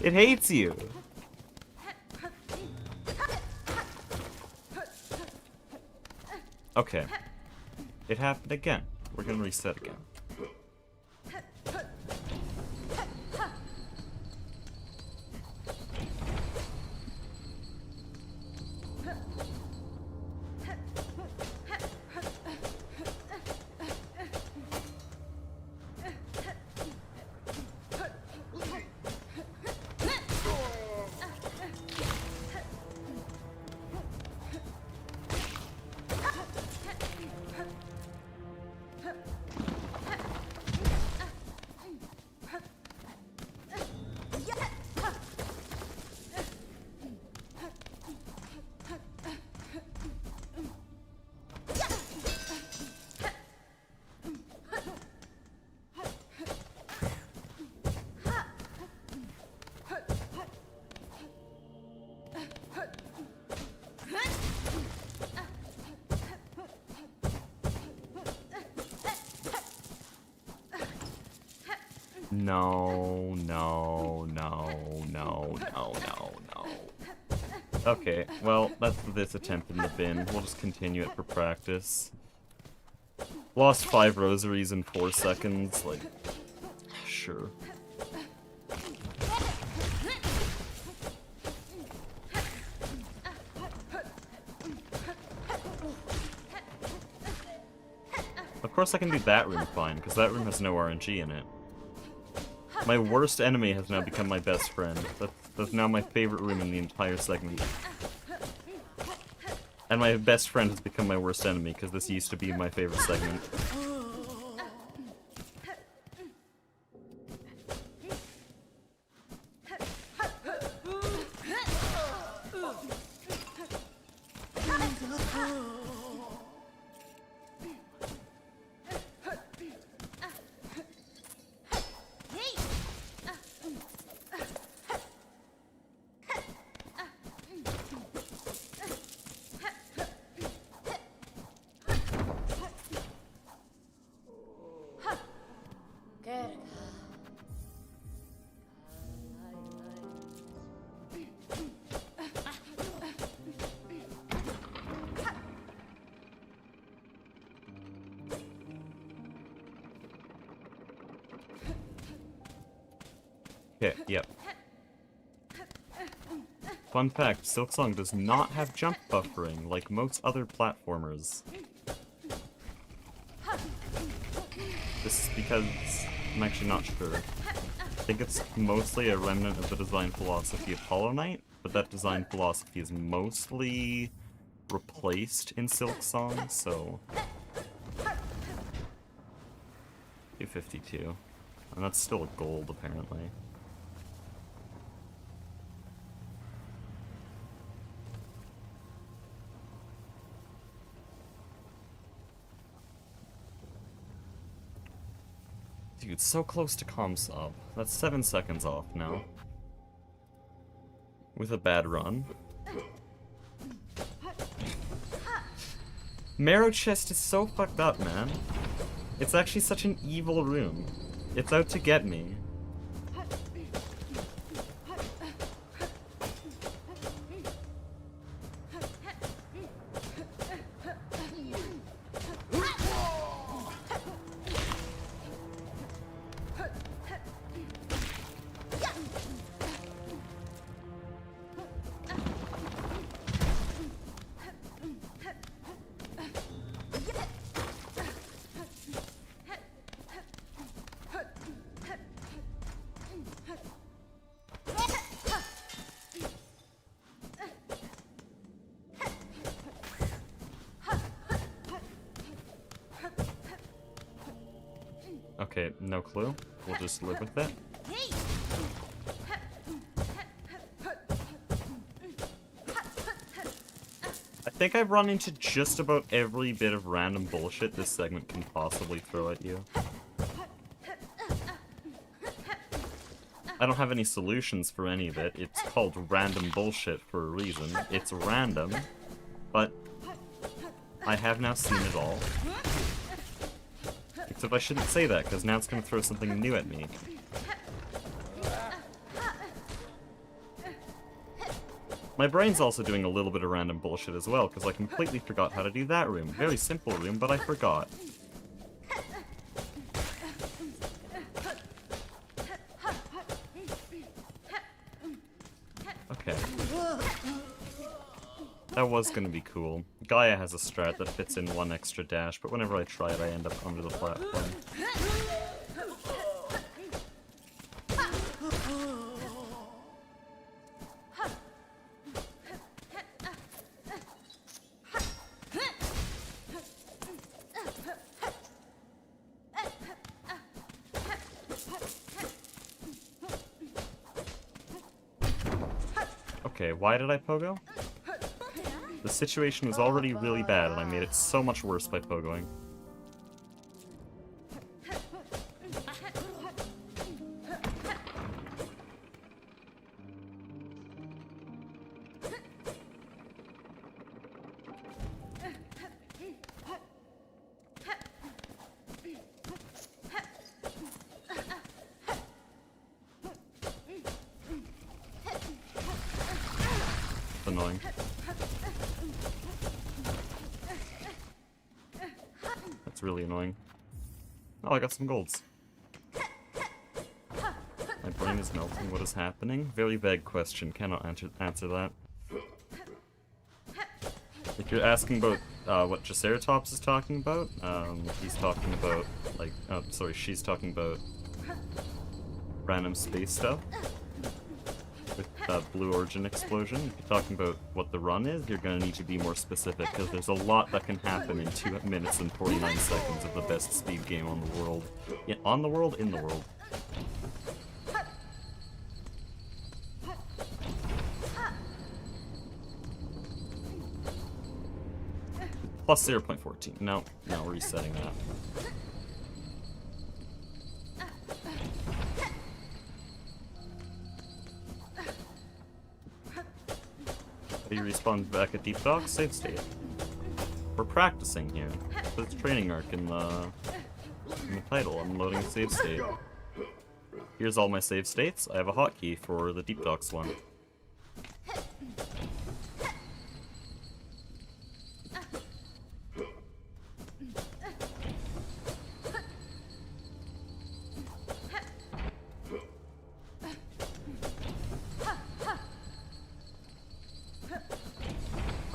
Speaker 1: It hates you. Okay. It happened again. We're gonna reset again. No, no, no, no, no, no, no. Okay, well, that's this attempt in the bin. We'll just continue it for practice. Lost 5 rosaries in 4 seconds, like, sure. Of course I can do that room fine, because that room has no RNG in it. My worst enemy has now become my best friend. That's now my favorite room in the entire segment. And my best friend has become my worst enemy, because this used to be my favorite segment. Okay, yep. Fun fact, Silksong does not have jump buffering like most other platformers. This is because I'm actually not sure. I think it's mostly a remnant of the design philosophy of Hollow Knight, but that design philosophy is mostly replaced in Silksong, so... 252. And that's still a gold, apparently. Dude, so close to ComSOB. That's 7 seconds off now. With a bad run. Marrow Chest is so fucked up, man. It's actually such an evil room. It's out to get me. Okay, no clue. We'll just live with it. I think I've run into just about every bit of random bullshit this segment can possibly throw at you. I don't have any solutions for any of it. It's called random bullshit for a reason. It's random, but I have now seen it all. Except I shouldn't say that, because now it's going to throw something new at me. My brain's also doing a little bit of random bullshit as well, because I completely forgot how to do that room. Very simple room, but I forgot. Okay. That was gonna be cool. Gaia has a strat that fits in 1 extra dash, but whenever I try it, I end up under the platform. Okay, why did I pogo? The situation was already really bad, and I made it so much worse by pogoing. annoying. That's really annoying. Oh, I got some golds. My brain is melting. What is happening? Very vague question. Cannot answer that. If you're asking about what Triceratops is talking about, he's talking about, like, oh, sorry, she's talking about random space stuff with Blue Origin explosion. If you're talking about what the run is, you're gonna need to be more specific, because there's a lot that can happen in 2 minutes and 49 seconds of the best speed game on the world. Yeah, on the world? In the world. Plus 0.14. No, we're resetting that. You respawn back at Deep Dock? Save state. We're practicing here. It's training arc in the title. I'm loading a save state. Here's all my save states. I have a hotkey for the Deep Docks one.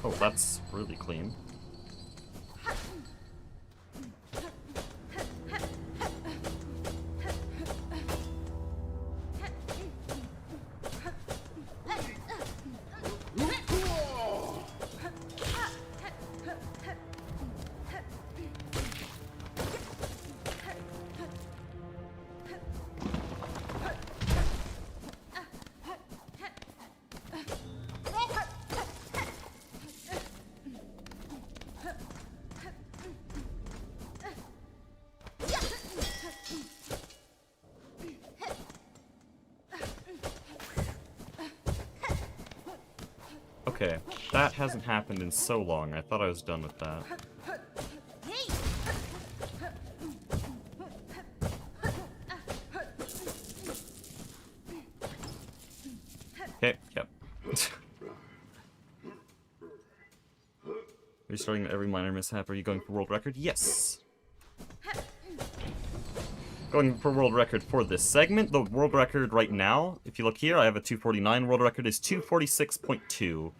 Speaker 1: Oh, that's really clean. Okay, that hasn't happened in so long. I thought I was done with that. Okay, yep. Restarting every minor mishap. Are you going for world record? Yes! Going for world record for this segment. The world record right now, if you look here, I have a 249. World record is 246.2.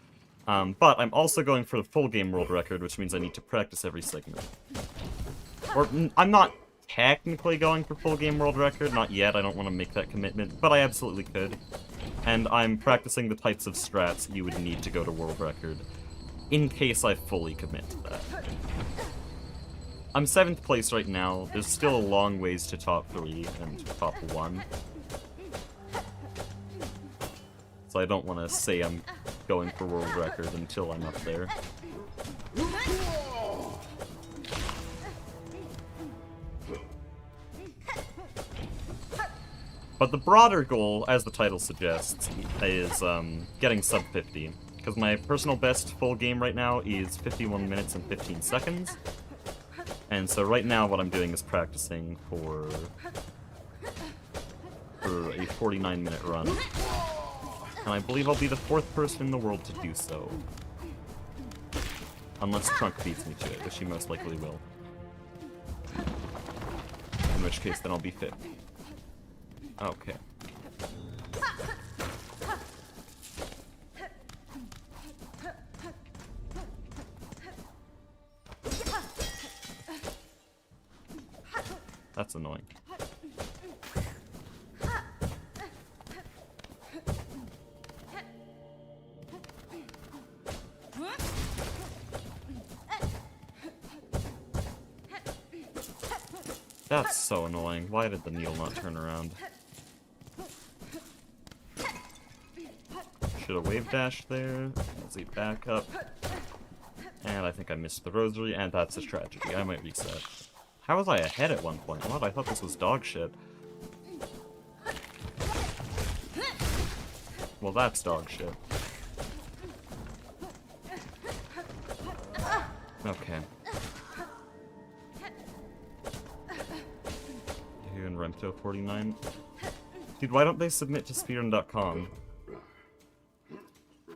Speaker 1: But I'm also going for the full game world record, which means I need to practice every segment. Or, I'm not technically going for full game world record, not yet, I don't want to make that commitment, but I absolutely could. And I'm practicing the types of strats you would need to go to world record, in case I fully commit to that. I'm 7th place right now, there's still a long ways to top 3 and top 1. So I don't want to say I'm going for world record until I'm up there. But the broader goal, as the title suggests, is getting sub 50. Because my personal best full game right now is 51 minutes and 15 seconds. And so right now what I'm doing is practicing for a 49-minute run. And I believe I'll be the 4th person in the world to do so. Unless Trunk beats me to it, which he most likely will. In which case, then I'll be 5th. Okay. That's annoying. That's so annoying. Why did the needle not turn around? Should have wave dashed there. Let's see, back up. And I think I missed the rosary, and that's a tragedy. I might reset. How was I ahead at one point? What? I thought this was dog shit. Well, that's dog shit. Okay. Here in Remto 49. Dude, why don't they submit to speedrun.com?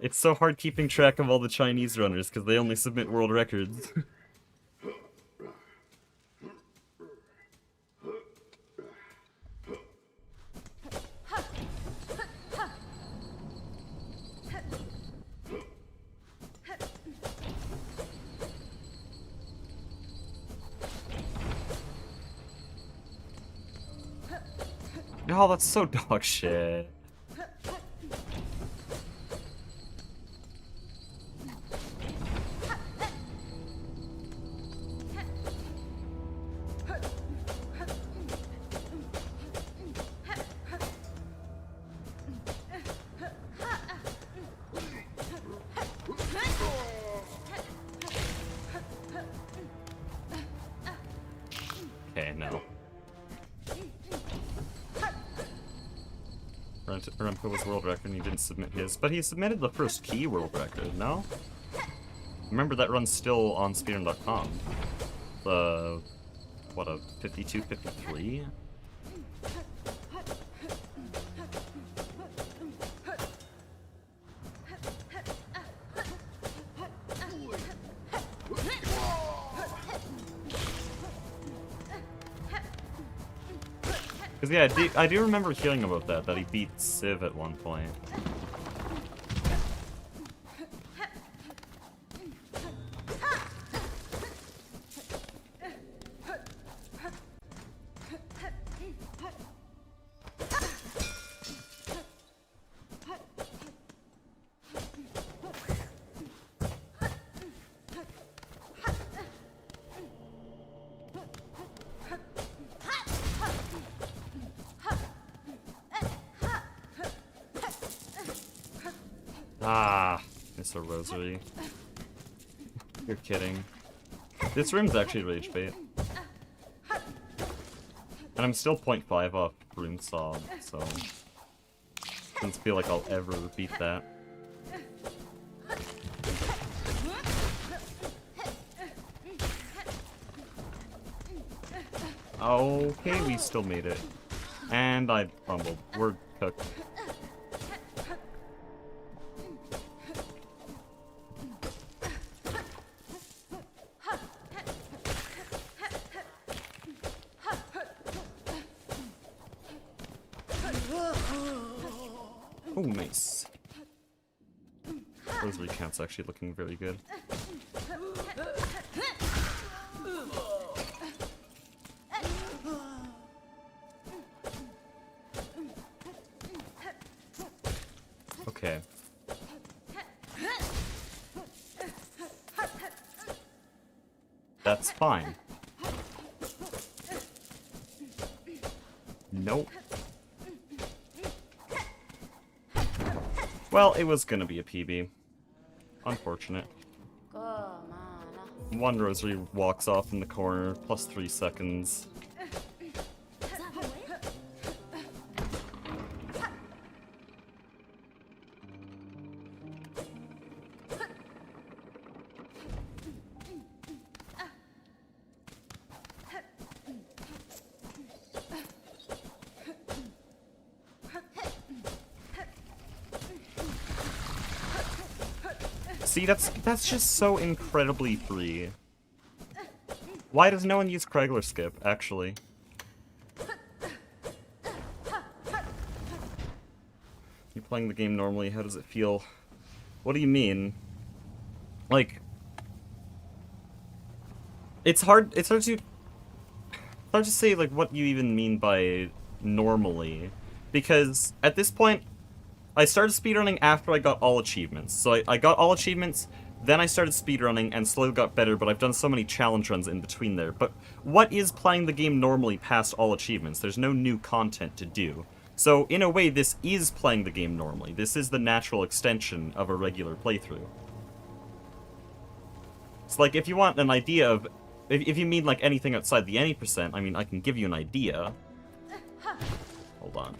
Speaker 1: It's so hard keeping track of all the Chinese runners because they only submit world records. Oh, that's so dog shit. Okay, no. Remco was world record and he didn't submit his, but he submitted the first key world record, no? Remember that run's still on speedrun.com. The, what, a 52-53? Because yeah, I do remember hearing about that he beat Civ at one point. Ah, it's a rosary. You're kidding. This room's actually rage bait. And I'm still 0.5 off ComSOB, so doesn't feel like I'll ever beat that. Okay, we still made it. And I fumbled. We're cooked. Oh, nice. Rosary count's actually looking very good. Okay. That's fine. Nope. Well, it was gonna be a PB. Unfortunate. One rosary walks off in the corner, plus 3 seconds. See, that's just so incredibly free. Why does no one use Craigler skip, actually? You're playing the game normally, how does it feel? What do you mean? Like, it's hard to say, like, what you even mean by normally. Because, at this point, I started speedrunning after I got all achievements. So I got all achievements, then I started speedrunning and slowly got better, but I've done so many challenge runs in between there. But what is playing the game normally past all achievements? There's no new content to do. So in a way, this is playing the game normally. This is the natural extension of a regular playthrough. It's like, if you want an idea of... If you mean like anything outside the any percent, I mean, I can give you an idea. Hold on.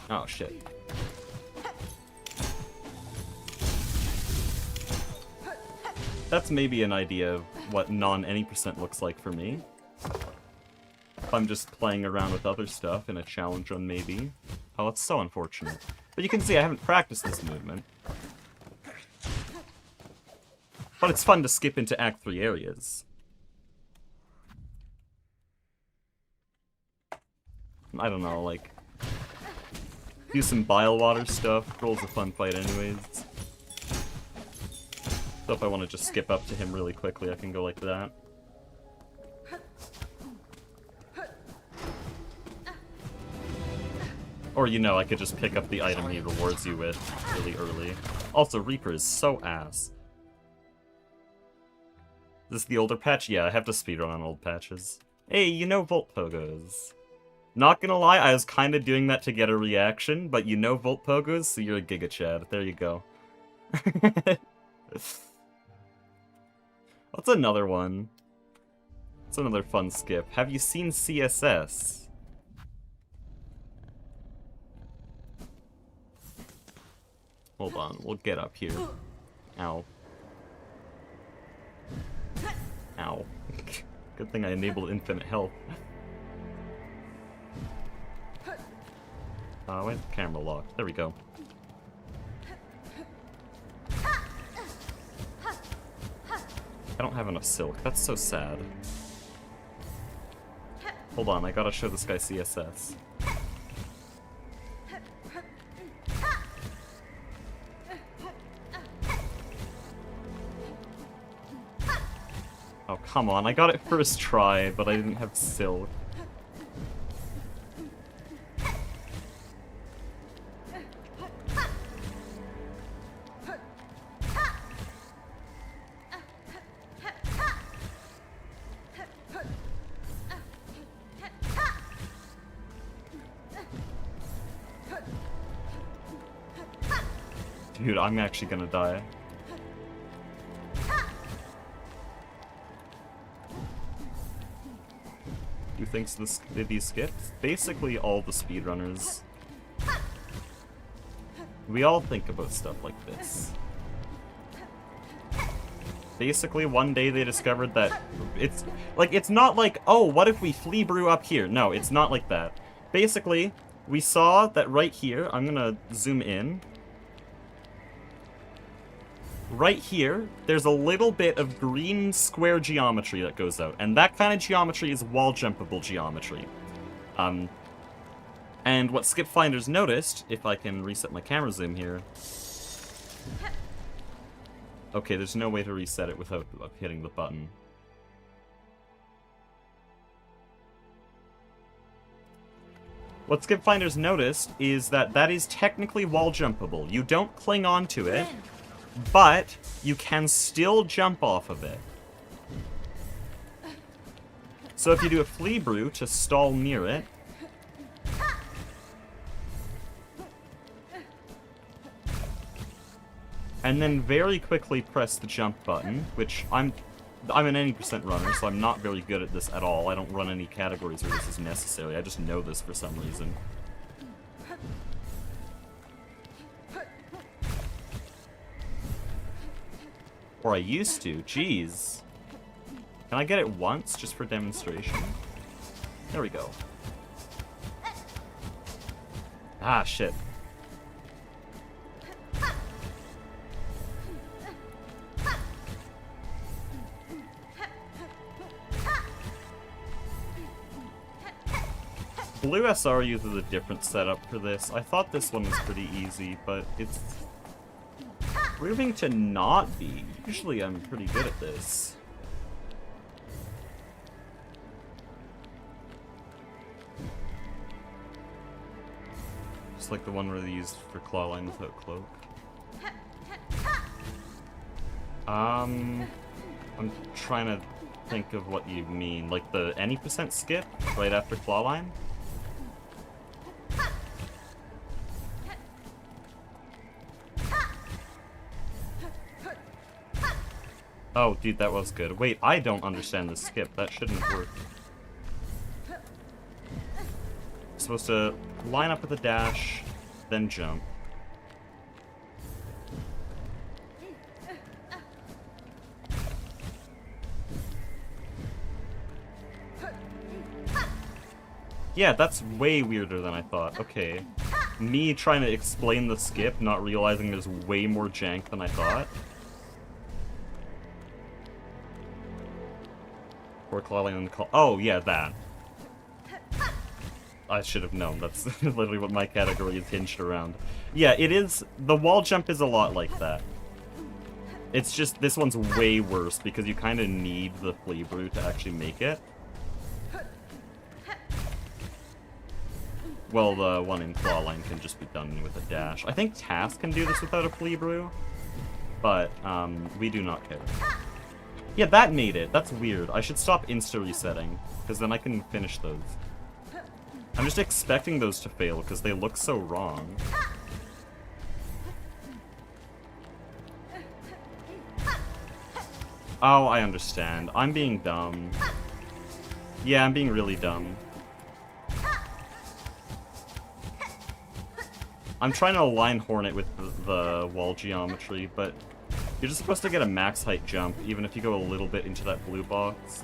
Speaker 1: Oh, shit. That's maybe an idea of what non-any percent looks like for me. if I'm just playing around with other stuff in a challenge run, maybe. Oh, it's so unfortunate. But you can see I haven't practiced this movement. But it's fun to skip into Act 3 areas. I don't know, like... do some bile water stuff. Roll's a fun fight anyways. So if I want to just skip up to him really quickly, I can go like that. Or, you know, I could just pick up the item he rewards you with really early. Also, Reaper is so ass. Is this the older patch? Yeah, I have to speedrun on old patches. Hey, you know Volt Pogos. Not gonna lie, I was kind of doing that to get a reaction, but you know Volt Pogos, so you're a Giga Chad. There you go. What's another one? What's another fun skip? Have you seen CSS? Hold on, we'll get up here. Ow. Ow. Good thing I enabled infinite health. Why is the camera locked? There we go. I don't have enough silk. That's so sad. Hold on, I gotta show this guy CSS. Oh, come on. I got it first try, but I didn't have silk. Dude, I'm actually gonna die. Who thinks these skips? Basically all the speedrunners. We all think about stuff like this. Basically, one day they discovered that it's not like, oh, what if we flea brew up here? No, it's not like that. Basically, we saw that right here, I'm gonna zoom in. Right here, there's a little bit of green square geometry that goes out, and that kind of geometry is wall jumpable geometry. And what Skip Finders noticed, if I can reset my camera zoom here... Okay, there's no way to reset it without hitting the button. What Skip Finders noticed is that that is technically wall jumpable. You don't cling onto it, but you can still jump off of it. So if you do a flea brew to stall near it, and then very quickly press the jump button, which I'm an any percent runner, so I'm not very good at this at all. I don't run any categories where this is necessary. I just know this for some reason. Or I used to. Jeez. Can I get it once, just for demonstration? There we go. Ah, shit. Blue SR uses a different setup for this. I thought this one was pretty easy, but it's proving to not be. Usually I'm pretty good at this. Just like the one where they used for clawline without cloak. I'm trying to think of what you mean. Like the any percent skip right after clawline? Oh, dude, that was good. Wait, I don't understand the skip. That shouldn't work. Supposed to line up with a dash, then jump. Yeah, that's way weirder than I thought. Okay. Me trying to explain the skip, not realizing there's way more jank than I thought. Or clawing on the call. Oh, yeah, that. I should have known. That's literally what my category is hinged around. Yeah, it is. The wall jump is a lot like that. It's just, this one's way worse because you kind of need the flea brew to actually make it. Well, the one in Clawline can just be done with a dash. I think Task can do this without a flea brew, but we do not care. Yeah, that made it. That's weird. I should stop insta-resetting, because then I can finish those. I'm just expecting those to fail, because they look so wrong. Oh, I understand. I'm being dumb. Yeah, I'm being really dumb. I'm trying to align Hornet with the wall geometry, but you're just supposed to get a max height jump, even if you go a little bit into that blue box.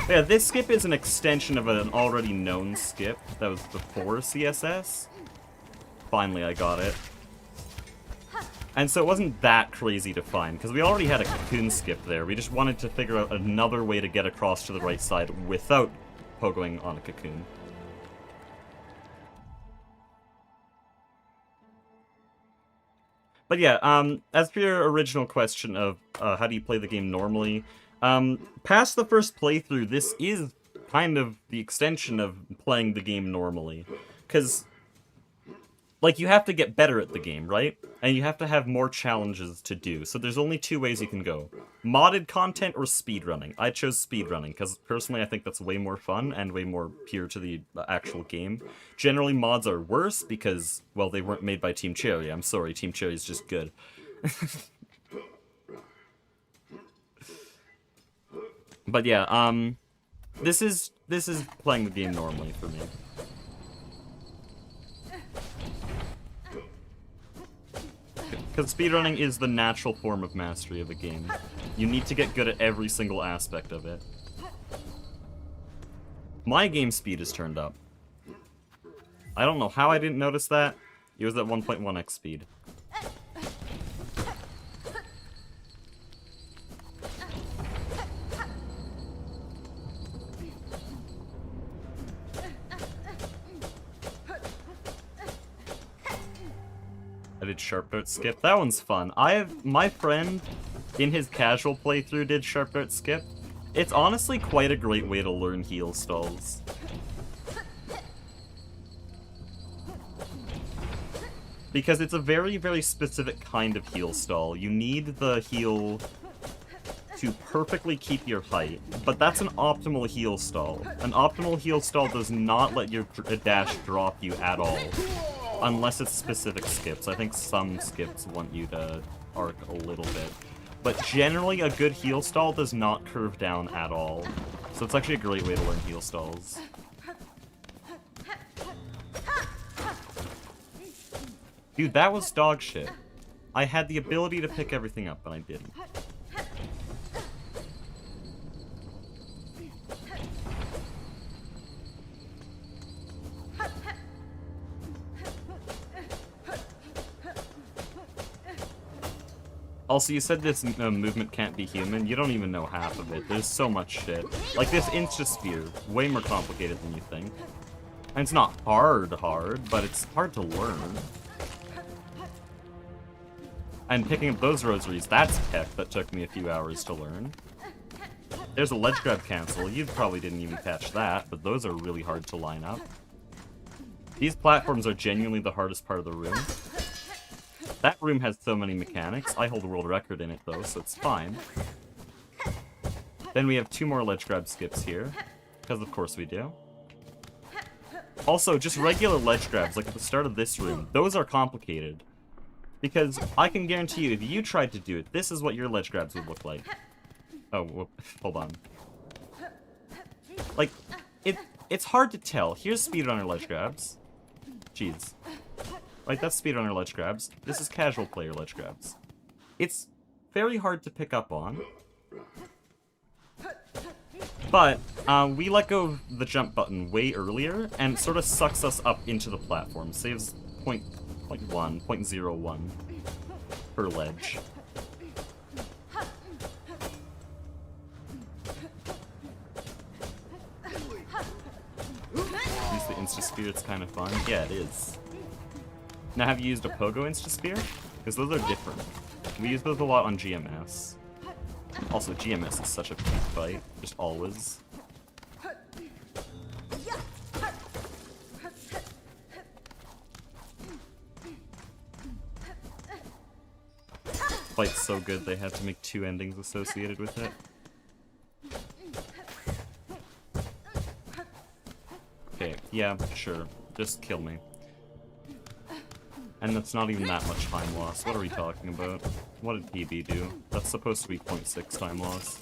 Speaker 1: Yeah, this skip is an extension of an already known skip that was before CSS. Finally, I got it. And so it wasn't that crazy to find, because we already had a cocoon skip there. We just wanted to figure out another way to get across to the right side without pogoing on a cocoon. But yeah, as for your original question of how do you play the game normally, past the first playthrough, this is kind of the extension of playing the game normally. Because, like, you have to get better at the game, right? And you have to have more challenges to do. So there's only two ways you can go. Modded content or speedrunning. I chose speedrunning, because personally I think that's way more fun and way more pure to the actual game. Generally, mods are worse because, well, they weren't made by Team Cherry. I'm sorry, Team Cherry is just good. But yeah, this is playing the game normally for me. Because speedrunning is the natural form of mastery of a game. You need to get good at every single aspect of it. My game speed is turned up. I don't know how I didn't notice that. It was at 1.1x speed. I did Sharp Dart Skip. That one's fun. My friend, in his casual playthrough, did Sharp Dart Skip. It's honestly quite a great way to learn heal stalls. Because it's a very, very specific kind of heal stall. You need the heal to perfectly keep your height, but that's an optimal heal stall. An optimal heal stall does not let your dash drop you at all. Unless it's specific skips. I think some skips want you to arc a little bit. But generally, a good heal stall does not curve down at all. So it's actually a great way to learn heal stalls. Dude, that was dog shit. I had the ability to pick everything up, but I didn't. Also, you said this movement can't be human. You don't even know half of it. There's so much shit. Like this Insta-Spear, way more complicated than you think. And it's not hard, but it's hard to learn. And picking up those rosaries, that's tech that took me a few hours to learn. There's a ledge grab cancel. You probably didn't even catch that, but those are really hard to line up. These platforms are genuinely the hardest part of the room. That room has so many mechanics. I hold a world record in it, though, so it's fine. Then we have 2 more ledge grab skips here, because of course we do. Also, just regular ledge grabs, like at the start of this room, those are complicated. Because I can guarantee you, if you tried to do it, this is what your ledge grabs would look like. Oh, whoop, hold on. Like, it's hard to tell. Here's speedrunner ledge grabs. Jeez. Right, that's speedrunner ledge grabs. This is casual player ledge grabs. It's very hard to pick up on. But we let go of the jump button way earlier, and it sort of sucks us up into the platform. Saves 0.01 per ledge. Use the Insta-Spear, it's kind of fun. Yeah, it is. Now, have you used a Pogo Insta-Spear? Because those are different. We use those a lot on GMS. Also, GMS is such a peak fight, just always. Fight's so good they had to make 2 endings associated with it. Okay, yeah, sure. Just kill me. And that's not even that much time loss. What are we talking about? What did PB do? That's supposed to be 0.6 time loss.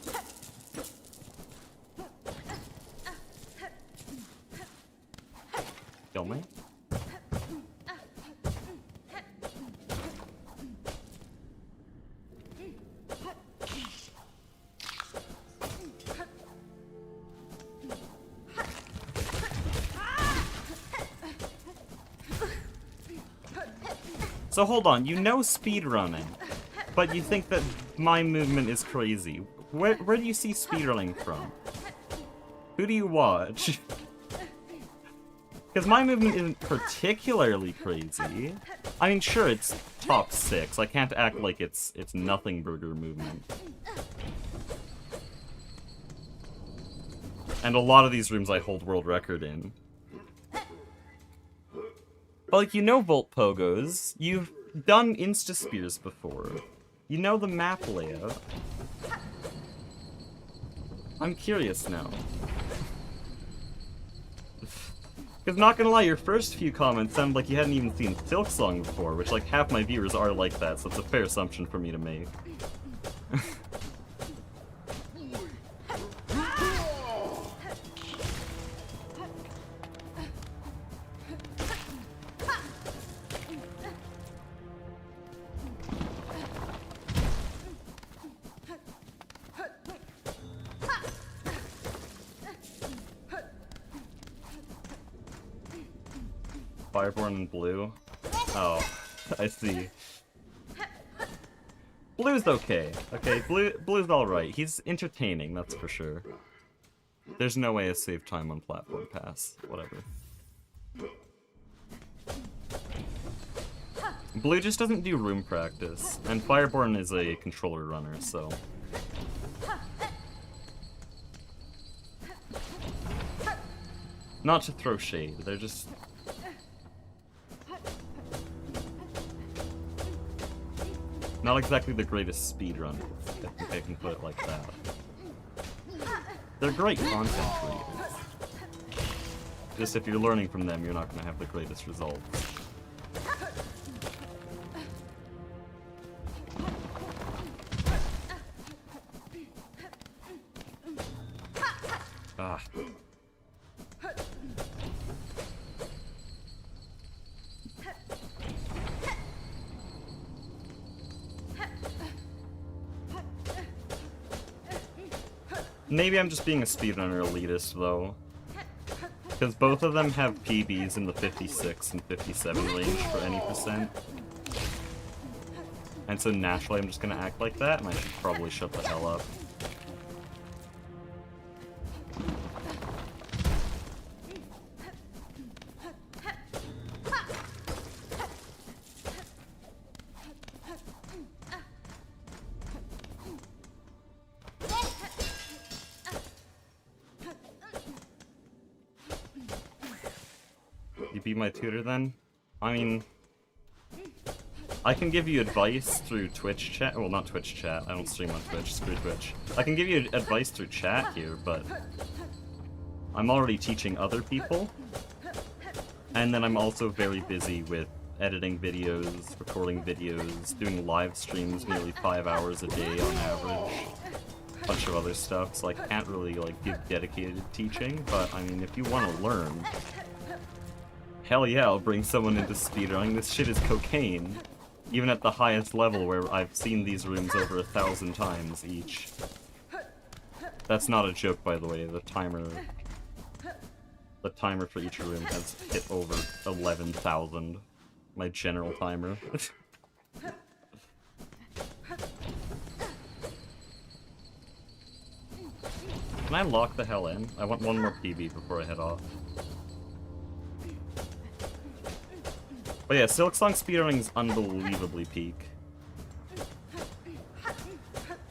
Speaker 1: Kill me? So hold on, you know speedrunning, but you think that my movement is crazy. Where do you see speedrunning from? Who do you watch? Because my movement isn't particularly crazy. I mean, sure, it's top 6. I can't act like it's nothing burger movement. And a lot of these rooms I hold world record in. But, like, you know Volt Pogos. You've done Insta-Spears before. You know the map layout. I'm curious now. Because, not gonna lie, your first few comments sound like you hadn't even seen Silksong before, which, like, half my viewers are like that, so it's a fair assumption for me to make. Fireborn and Blue? Oh, I see. Blue's okay. Okay, Blue's alright. He's entertaining, that's for sure. There's no way to save time on Platform Pass. Whatever. Blue just doesn't do room practice, and Fireborn is a controller runner, so... Not to throw shade, they're just... Not exactly the greatest speedrunners, I think I can put it like that. They're great content creators. Just if you're learning from them, you're not going to have the greatest results. Ah. Maybe I'm just being a speedrunner elitist, though. Because both of them have PBs in the 56 and 57 range for any percent. And so naturally I'm just gonna act like that, and I should probably shut the hell up. You be my tutor then? I mean, I can give you advice through Twitch chat. Well, not Twitch chat. I don't stream on Twitch. Screw Twitch. I can give you advice through chat here, but I'm already teaching other people. And then I'm also very busy with editing videos, recording videos, doing live streams nearly 5 hours a day on average. A bunch of other stuff, so I can't really, like, give dedicated teaching, but, I mean, if you want to learn... Hell yeah, I'll bring someone into speedrunning. This shit is cocaine. Even at the highest level where I've seen these rooms over 1,000 times each. That's not a joke, by the way. The timer for each room has hit over 11,000. My general timer. Can I lock the hell in? I want one more PB before I head off. But yeah, Silksong speedrunning is unbelievably peak.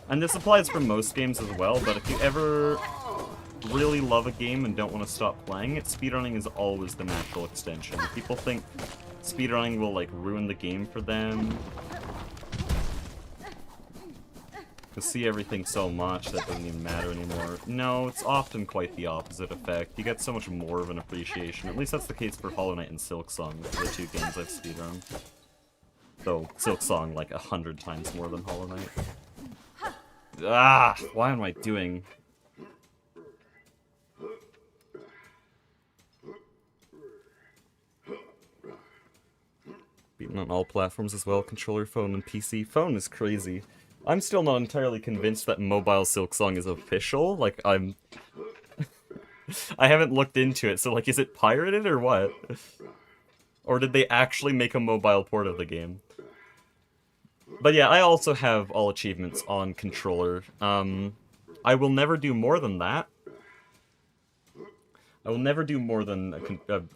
Speaker 1: And this applies for most games as well, but if you ever really love a game and don't want to stop playing it, speedrunning is always the natural extension. People think speedrunning will, like, ruin the game for them. To see everything so much that doesn't even matter anymore. No, it's often quite the opposite effect. You get so much more of an appreciation. At least that's the case for Hollow Knight and Silksong, the two games I've speedrun. Though Silksong like 100 times more than Hollow Knight. Ah, why am I doing? Beaten on all platforms as well, controller, phone, and PC. Phone is crazy. I'm still not entirely convinced that mobile Silksong is official. Like, I haven't looked into it, so, like, is it pirated or what? Or did they actually make a mobile port of the game? But yeah, I also have all achievements on controller. I will never do more than that. I will never do more than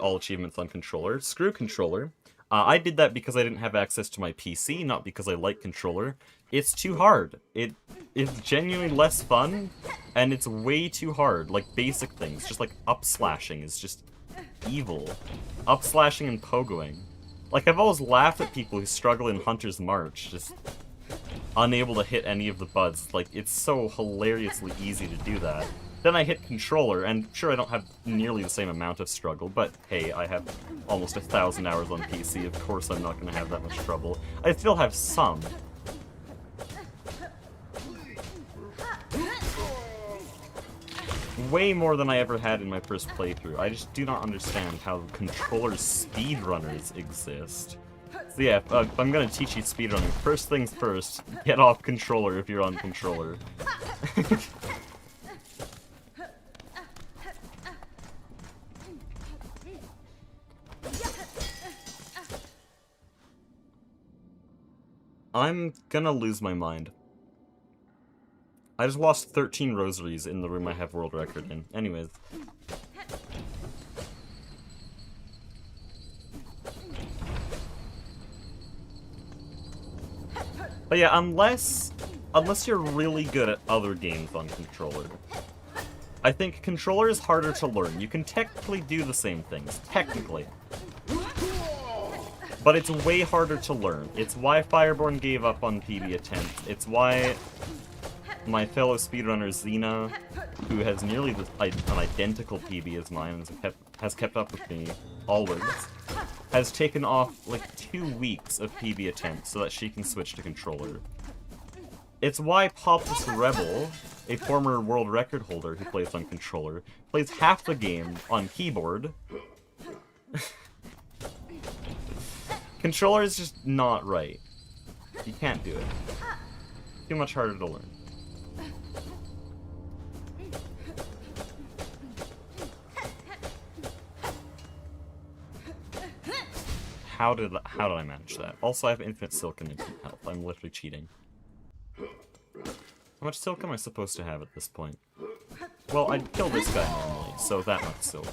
Speaker 1: all achievements on controller. Screw controller. I did that because I didn't have access to my PC, not because I like controller. It's too hard. It's genuinely less fun, and it's way too hard. Like, basic things, just like up-slashing is just evil. Up-slashing and pogoing. Like, I've always laughed at people who struggle in Hunter's March, just unable to hit any of the buds. Like, it's so hilariously easy to do that. Then I hit controller, and sure, I don't have nearly the same amount of struggle, but hey, I have almost 1,000 hours on PC, of course I'm not going to have that much trouble. I still have some. Way more than I ever had in my first playthrough. I just do not understand how controller speedrunners exist. So yeah, if I'm gonna teach you speedrunning, first things first, get off controller if you're on controller. I'm gonna lose my mind. I just lost 13 rosaries in the room I have world record in. Anyways. But yeah, unless you're really good at other games on controller. I think controller is harder to learn. You can technically do the same things. Technically. But it's way harder to learn. It's why Fireborn gave up on PB attempts. It's why my fellow speedrunner Xena, who has nearly an identical PB as mine and has kept up with me always, has taken off like 2 weeks of PB attempts so that she can switch to controller. It's why Popless Rebel, a former world record holder who plays on controller, plays half the game on keyboard. Controller is just not right. You can't do it. Too much harder to learn. How did I manage that? Also, I have infinite silk and infinite health. I'm literally cheating. How much silk am I supposed to have at this point? Well, I'd kill this guy normally, so that much silk.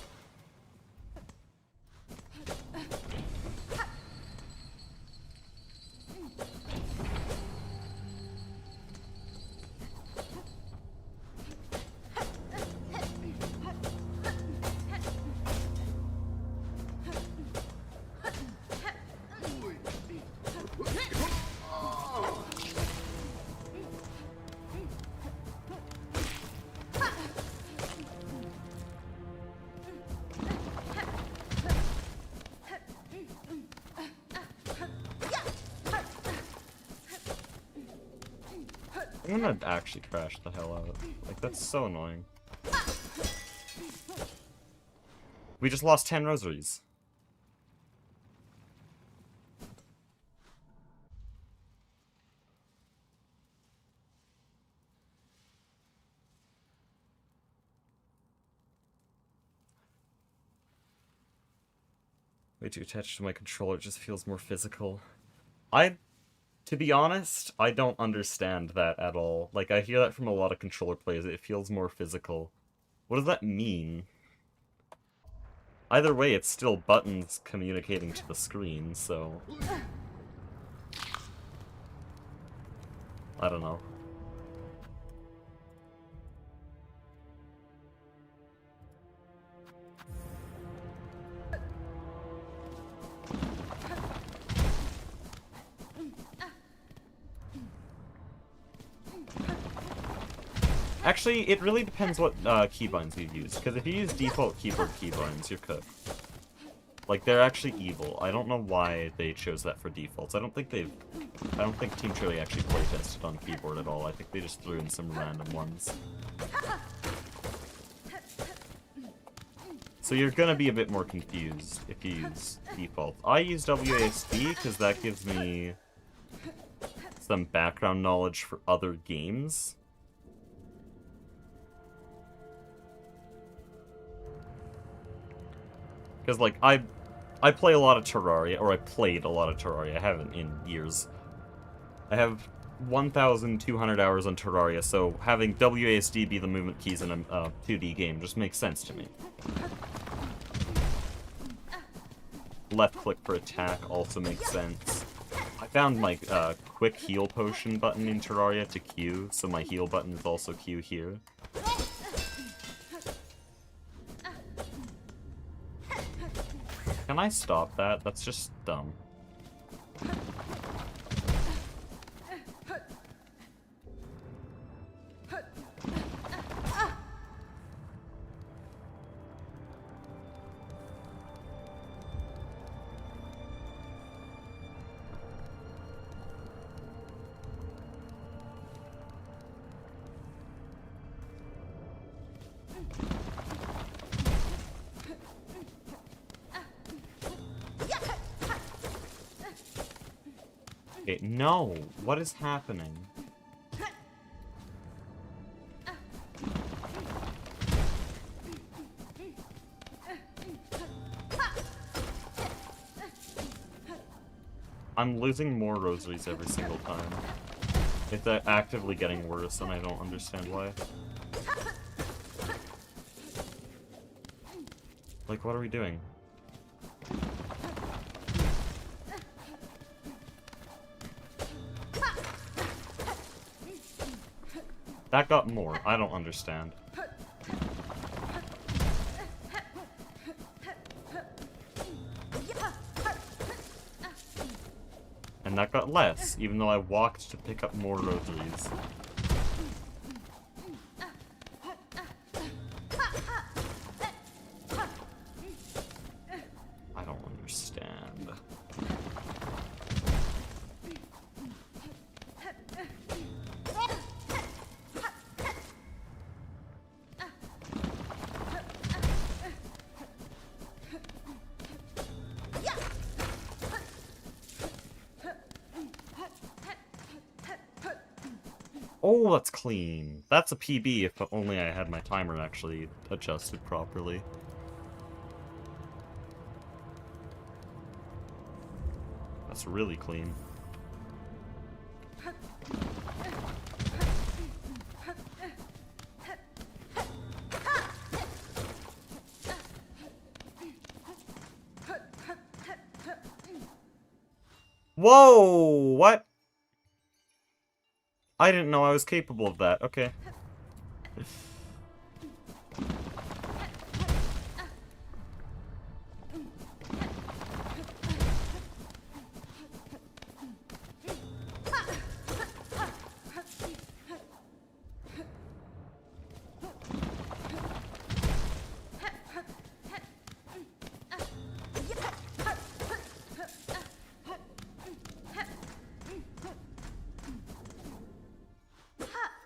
Speaker 1: I'm gonna actually crash the hell out. Like, that's so annoying. We just lost 10 rosaries. Way too attached to my controller, it just feels more physical. To be honest, I don't understand that at all. Like, I hear that from a lot of controller players, it feels more physical. What does that mean? Either way, it's still buttons communicating to the screen, so... I don't know. Actually, it really depends what keybinds you use, because if you use default keyboard keybinds, you're cooked. Like, they're actually evil. I don't know why they chose that for defaults. I don't think Team Cherry actually playtested on keyboard at all. I think they just threw in some random ones. So you're gonna be a bit more confused if you use default. I use WASD because that gives me some background knowledge for other games. Because, like, I play a lot of Terraria, or I played a lot of Terraria. I haven't in years. I have 1,200 hours on Terraria, so having WASD be the movement keys in a 2D game just makes sense to me. Left click for attack also makes sense. I found my quick heal potion button in Terraria to Q, so my heal button is also Q here. Can I stop that? That's just dumb. Okay, no! What is happening? I'm losing more rosaries every single time. It's actively getting worse, and I don't understand why. Like, what are we doing? That got more. I don't understand. And that got less, even though I walked to pick up more rosaries. I don't understand. Oh, that's clean. That's a PB if only I had my timer actually adjusted properly. That's really clean. Whoa! What? I didn't know I was capable of that. Okay.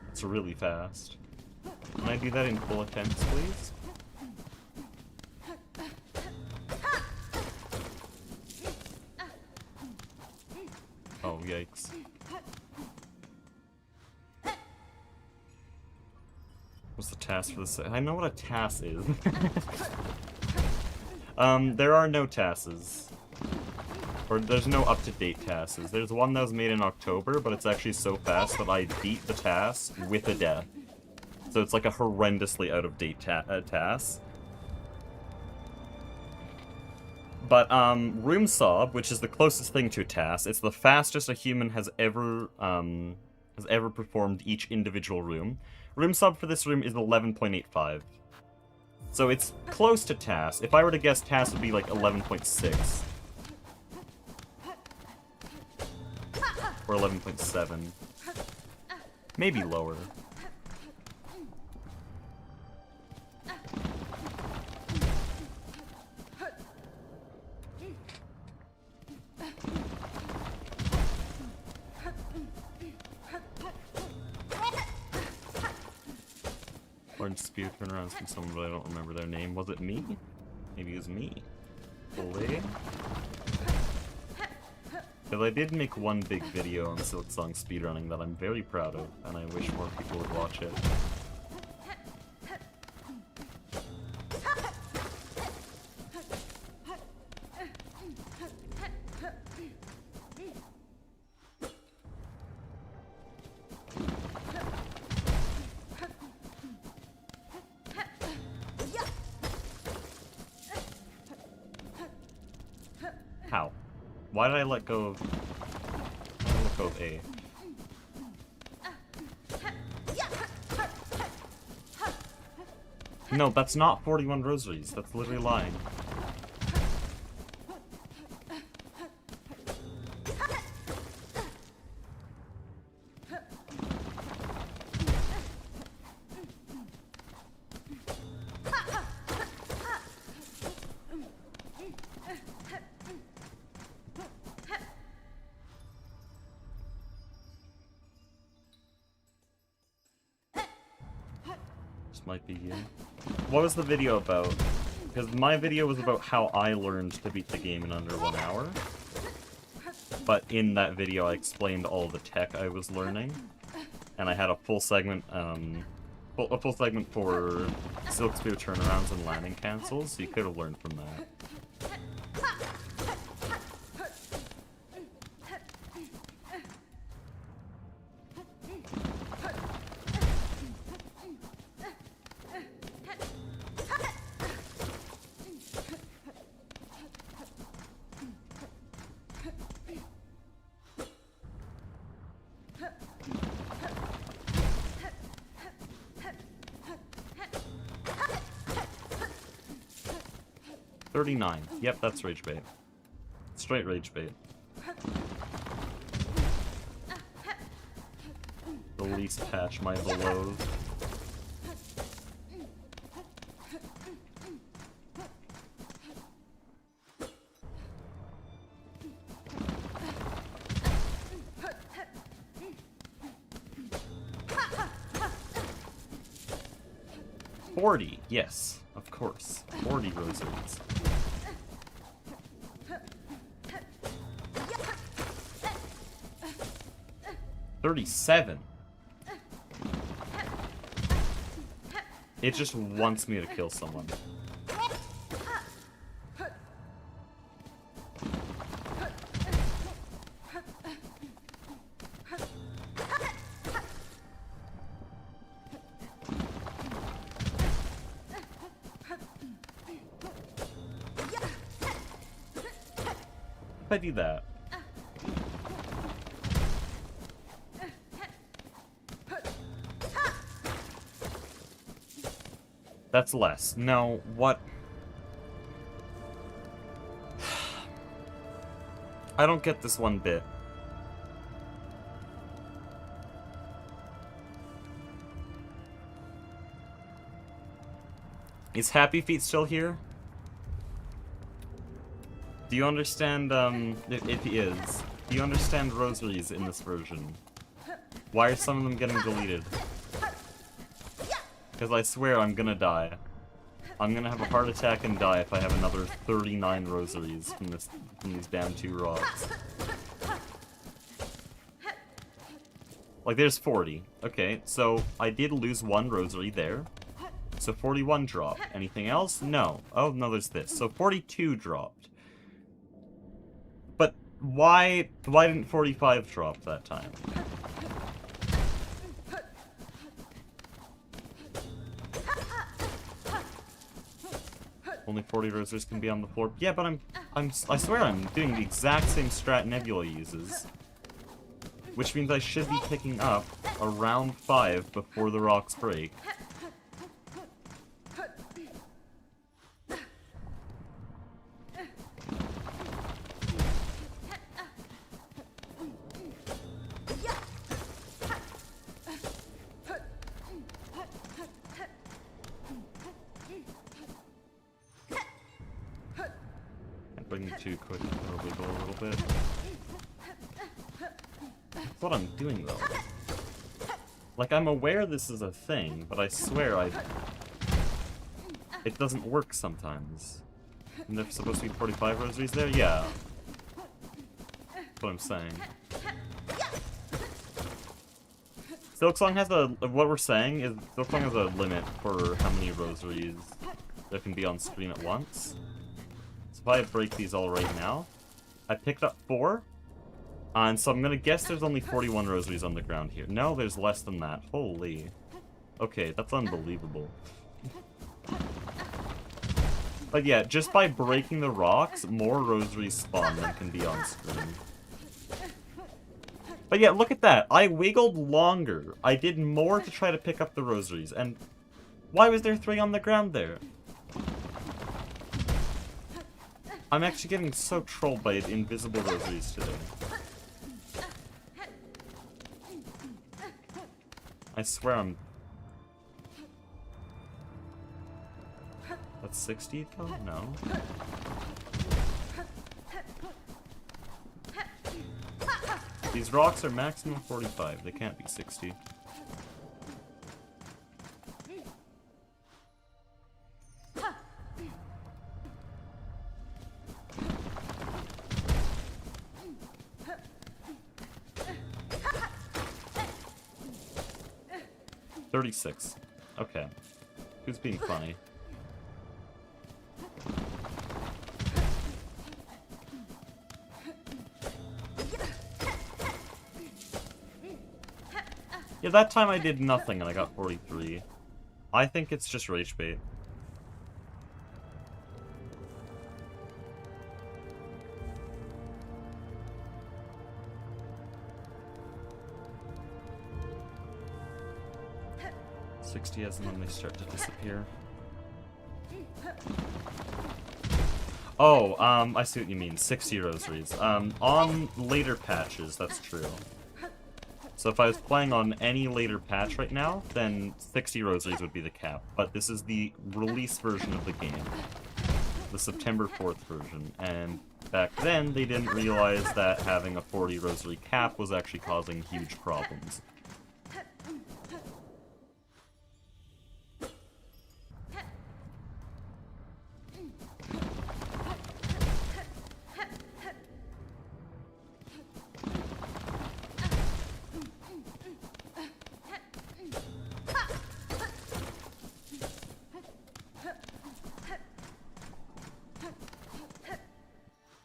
Speaker 1: It's really fast. Can I do that in full attempts, please? Oh, yikes. What's the task for this? I know what a task is. There are no tasks. Or there's no up-to-date tasks. There's one that was made in October, but it's actually so fast that I beat the task with a death. So it's like a horrendously out-of-date task. But, ComSOB, which is the closest thing to a task, it's the fastest a human has ever performed each individual room. ComSOB for this room is 11.85. So it's close to task. If I were to guess, task would be like 11.6. Or 11.7. Maybe lower. Orange spear turnarounds from someone, but I don't remember their name. Was it me? Maybe it was me. Olay? Because I did make one big video on Silksong speedrunning that I'm very proud of, and I wish more people would watch it. How? Why did I let go of... Why did I let go of A? No, that's not 41 rosaries. That's literally lying. Might be you. What was the video about? Because my video was about how I learned to beat the game in under 1 hour. But in that video I explained all the tech I was learning. And I had a full segment, a full segment for Silk Spear turnarounds and landing cancels, so you could have learned from that. $39. Yep, that's rage bait. Straight rage bait. The least patch my below. $40, yes, of course. 40 rosaries. $37. It just wants me to kill someone. If I do that. That's less. No, what? I don't get this one bit. Is Happy Feet still here? Do you understand, if he is, do you understand rosaries in this version? Why are some of them getting deleted? Because I swear I'm gonna die. I'm gonna have a heart attack and die if I have another 39 rosaries from these damn 2 rocks. Like, there's 40. Okay, so I did lose 1 rosary there. So 41 dropped. Anything else? No. Oh, no, there's this. So 42 dropped. But why didn't 45 drop that time? Only 40 rosaries can be on the floor. Yeah, but I swear I'm doing the exact same strat Nebula uses. Which means I should be picking up around 5 before the rocks break. Bring it too quick, probably go a little bit. That's what I'm doing though. Like, I'm aware this is a thing, but I swear it doesn't work sometimes. And there's supposed to be 45 rosaries there? Yeah. That's what I'm saying. Silksong has what we're saying is Silksong has a limit for how many rosaries there can be on screen at once. If I break these all right now, I picked up 4, and so I'm gonna guess there's only 41 rosaries on the ground here. No, there's less than that. Holy. Okay, that's unbelievable. But yeah, just by breaking the rocks, more rosaries spawn than can be on screen. But yeah, look at that. I wiggled longer. I did more to try to pick up the rosaries, and why was there 3 on the ground there? I'm actually getting so trolled by invisible rosaries today. I swear I'm... That's 60 though? No. These rocks are maximum 45. They can't be 60. $36. Okay. Who's being funny? Yeah, that time I did nothing and I got 43. I think it's just rage bait. As and then they start to disappear. Oh, I see what you mean. 60 rosaries. On later patches, that's true. So if I was playing on any later patch right now, then 60 rosaries would be the cap. But this is the release version of the game. The September 4th version. And back then, they didn't realize that having a 40 rosary cap was actually causing huge problems.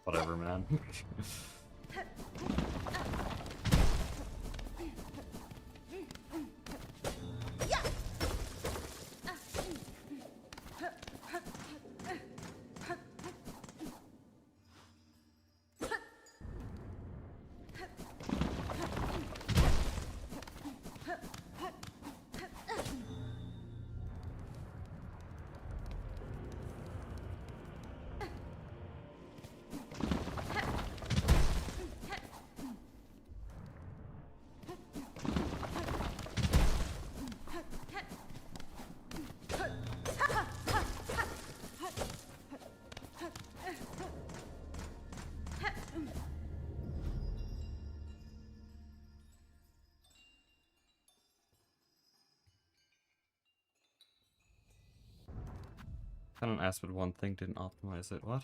Speaker 1: Whatever, man. I don't ask, but one thing didn't optimize it. What?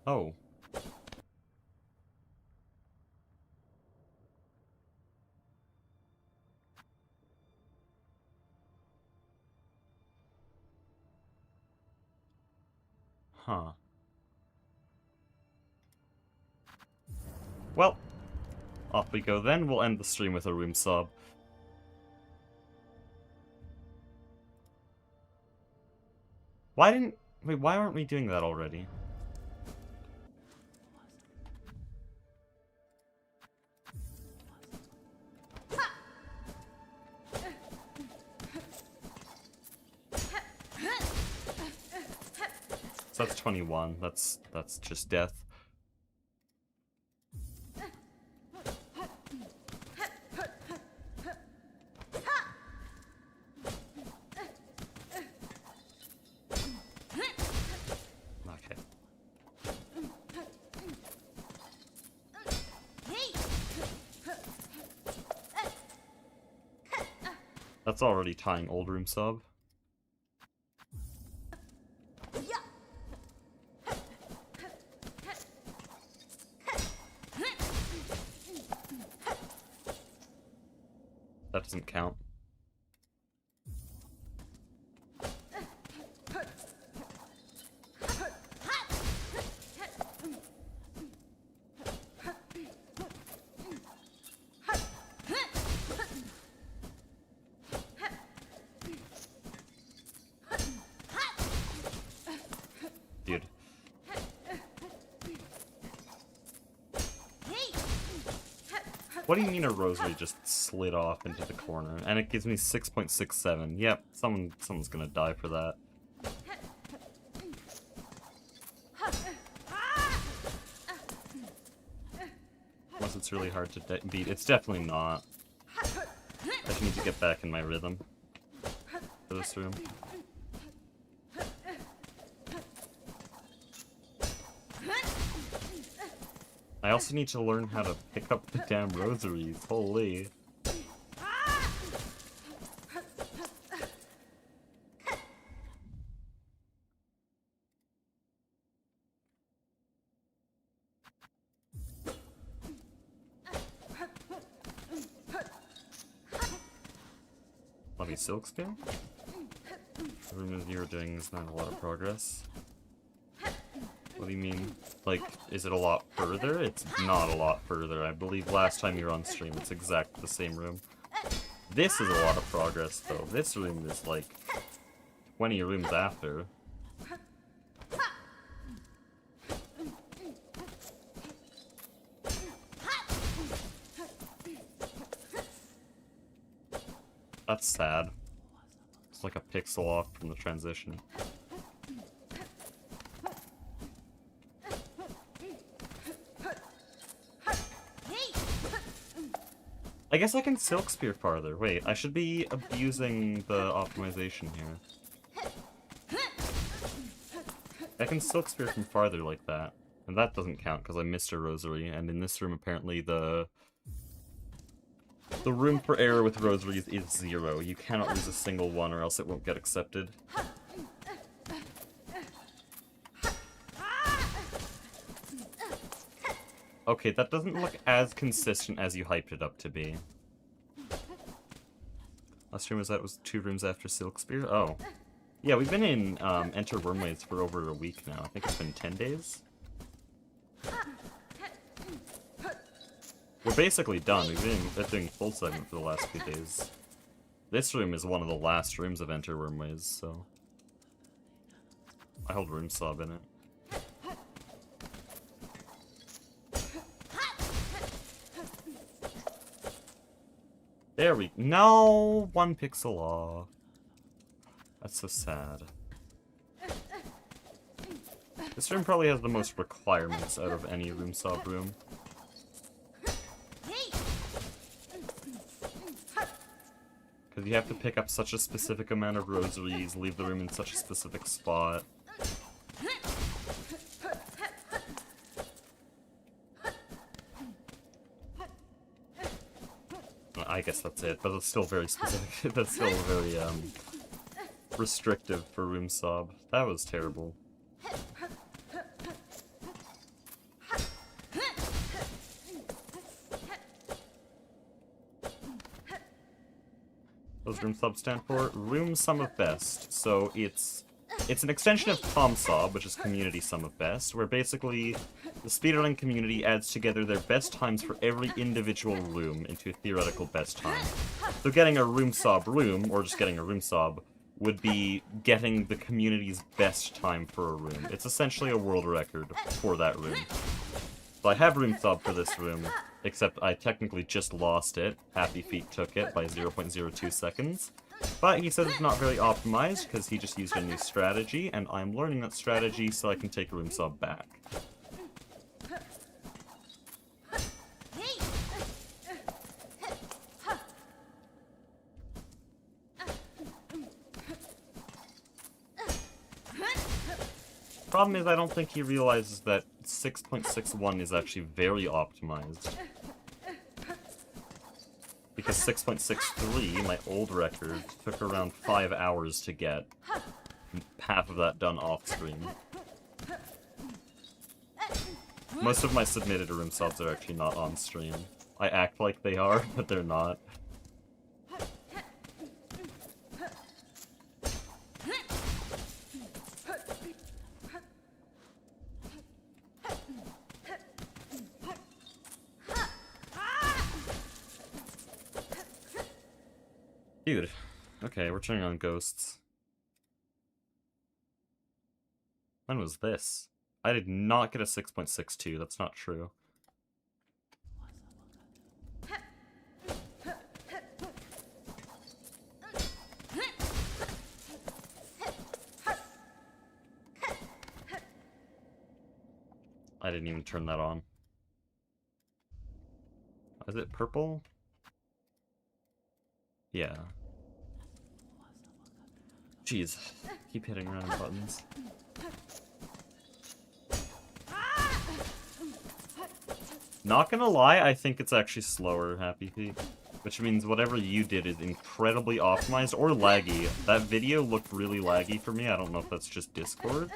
Speaker 1: Oh. Huh. Well, off we go then. We'll end the stream with a room sob. Wait, why aren't we doing that already? So that's 21. That's just death. Okay. That's already tying old room sub. That doesn't count. Dude. What do you mean a rosary just slid off into the corner? And it gives me 6.67. Yep, someone's gonna die for that. Unless it's really hard to beat. It's definitely not. I just need to get back in my rhythm for this room. I also need to learn how to pick up the damn rosaries. Holy. Let me Silksong? The room that you're doing is not a lot of progress. What do you mean? Like, is it a lot further? It's not a lot further. I believe last time you were on stream, it's exactly the same room. This is a lot of progress, though. This room is like 20 rooms after. That's sad. It's like a pixel off from the transition. I guess I can Silk Spear farther. Wait, I should be abusing the optimization here. I can Silk Spear from farther like that. And that doesn't count because I missed a rosary, and in this room apparently the room for error with rosaries is 0. You cannot lose a single one or else it won't get accepted. Okay, that doesn't look as consistent as you hyped it up to be. Last stream was 2 rooms after Silk Spear? Oh. Yeah, we've been in Enter Wormways for over a week now. I think it's been 10 days? We're basically done. We've been doing full segment for the last few days. This room is one of the last rooms of Enter Wormways, so... I hold room sob in it. There we... No! 1 pixel off. That's so sad. This room probably has the most requirements out of any room sob room. Because you have to pick up such a specific amount of rosaries, leave the room in such a specific spot. I guess that's it, but it's still very specific. That's still very, restrictive for room sob. That was terrible. What does room sub stand for? Room sum of best. So it's an extension of ComSOB, which is community sum of best, where basically the speedrunning community adds together their best times for every individual room into a theoretical best time. So getting a room sob room, or just getting a room sob, would be getting the community's best time for a room. It's essentially a world record for that room. So I have room sob for this room, except I technically just lost it. Happy Feet took it by 0.02 seconds. But he says it's not very optimized because he just used a new strategy, and I'm learning that strategy so I can take room sob back. Problem is, I don't think he realizes that 6.61 is actually very optimized. Because 6.63, my old record, took around 5 hours to get. Half of that done off-stream. Most of my submitted room subs are actually not on-stream. I act like they are, but they're not. Dude. Okay, we're turning on ghosts. When was this? I did not get a 6.62, that's not true. I didn't even turn that on. Is it purple? Yeah. Jeez, keep hitting random buttons. Not gonna lie, I think it's actually slower, Happy Feet. Which means whatever you did is incredibly optimized or laggy. That video looked really laggy for me, I don't know if that's just Discord.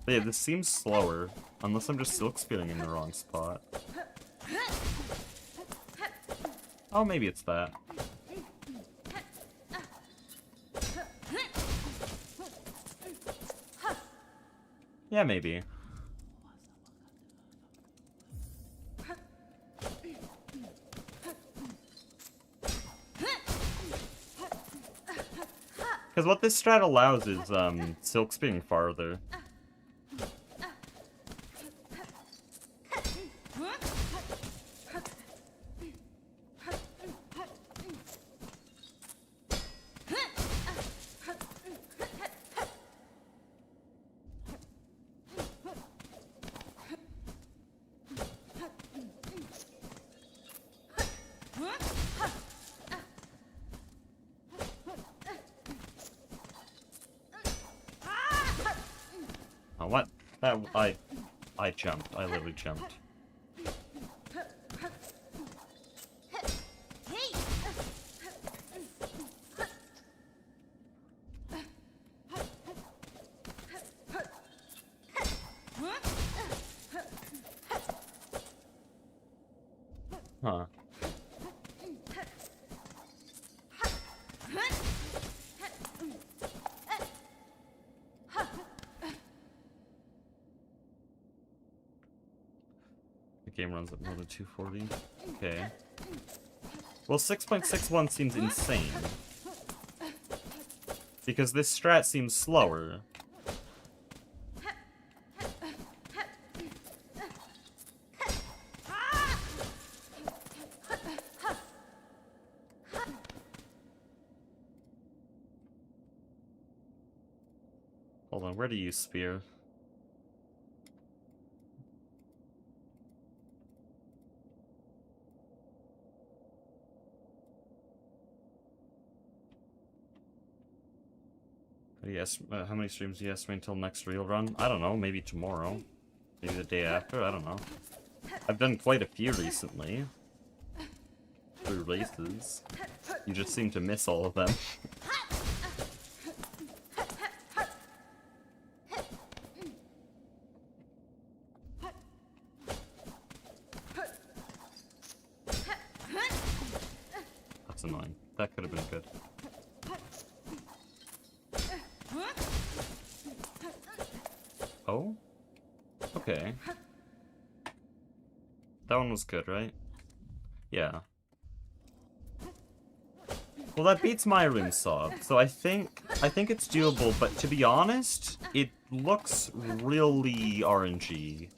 Speaker 1: But yeah, this seems slower, unless I'm just silk spearing in the wrong spot. Oh, maybe it's that. Yeah, maybe. Because what this strat allows is, silk spearing farther. Oh, what? That, I jumped. I literally jumped. Huh. The game runs at more than 240. Okay. Well, 6.61 seems insane. Because this strat seems slower. Hold on, where do you spear? Yes, how many streams do you estimate until next real run? I don't know, maybe tomorrow. Maybe the day after, I don't know. I've done quite a few recently. Through races. You just seem to miss all of them. Oh? Okay. That one was good, right? Yeah. Well, that beats my room saw, so I think it's doable, but to be honest, it looks really RNG.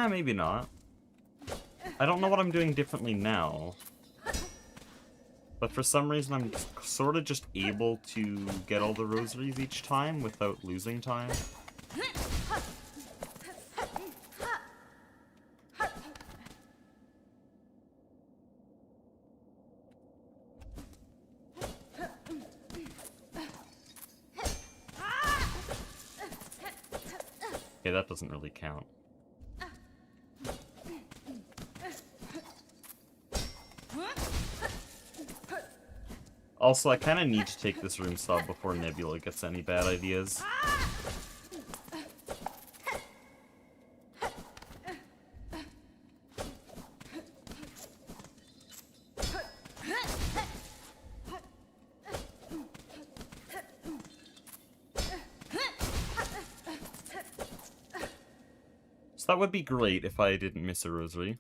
Speaker 1: Maybe not. I don't know what I'm doing differently now. But for some reason I'm sort of just able to get all the rosaries each time without losing time. Okay, that doesn't really count. Also, I kind of need to take this room saw before Nebula gets any bad ideas. So that would be great if I didn't miss a rosary.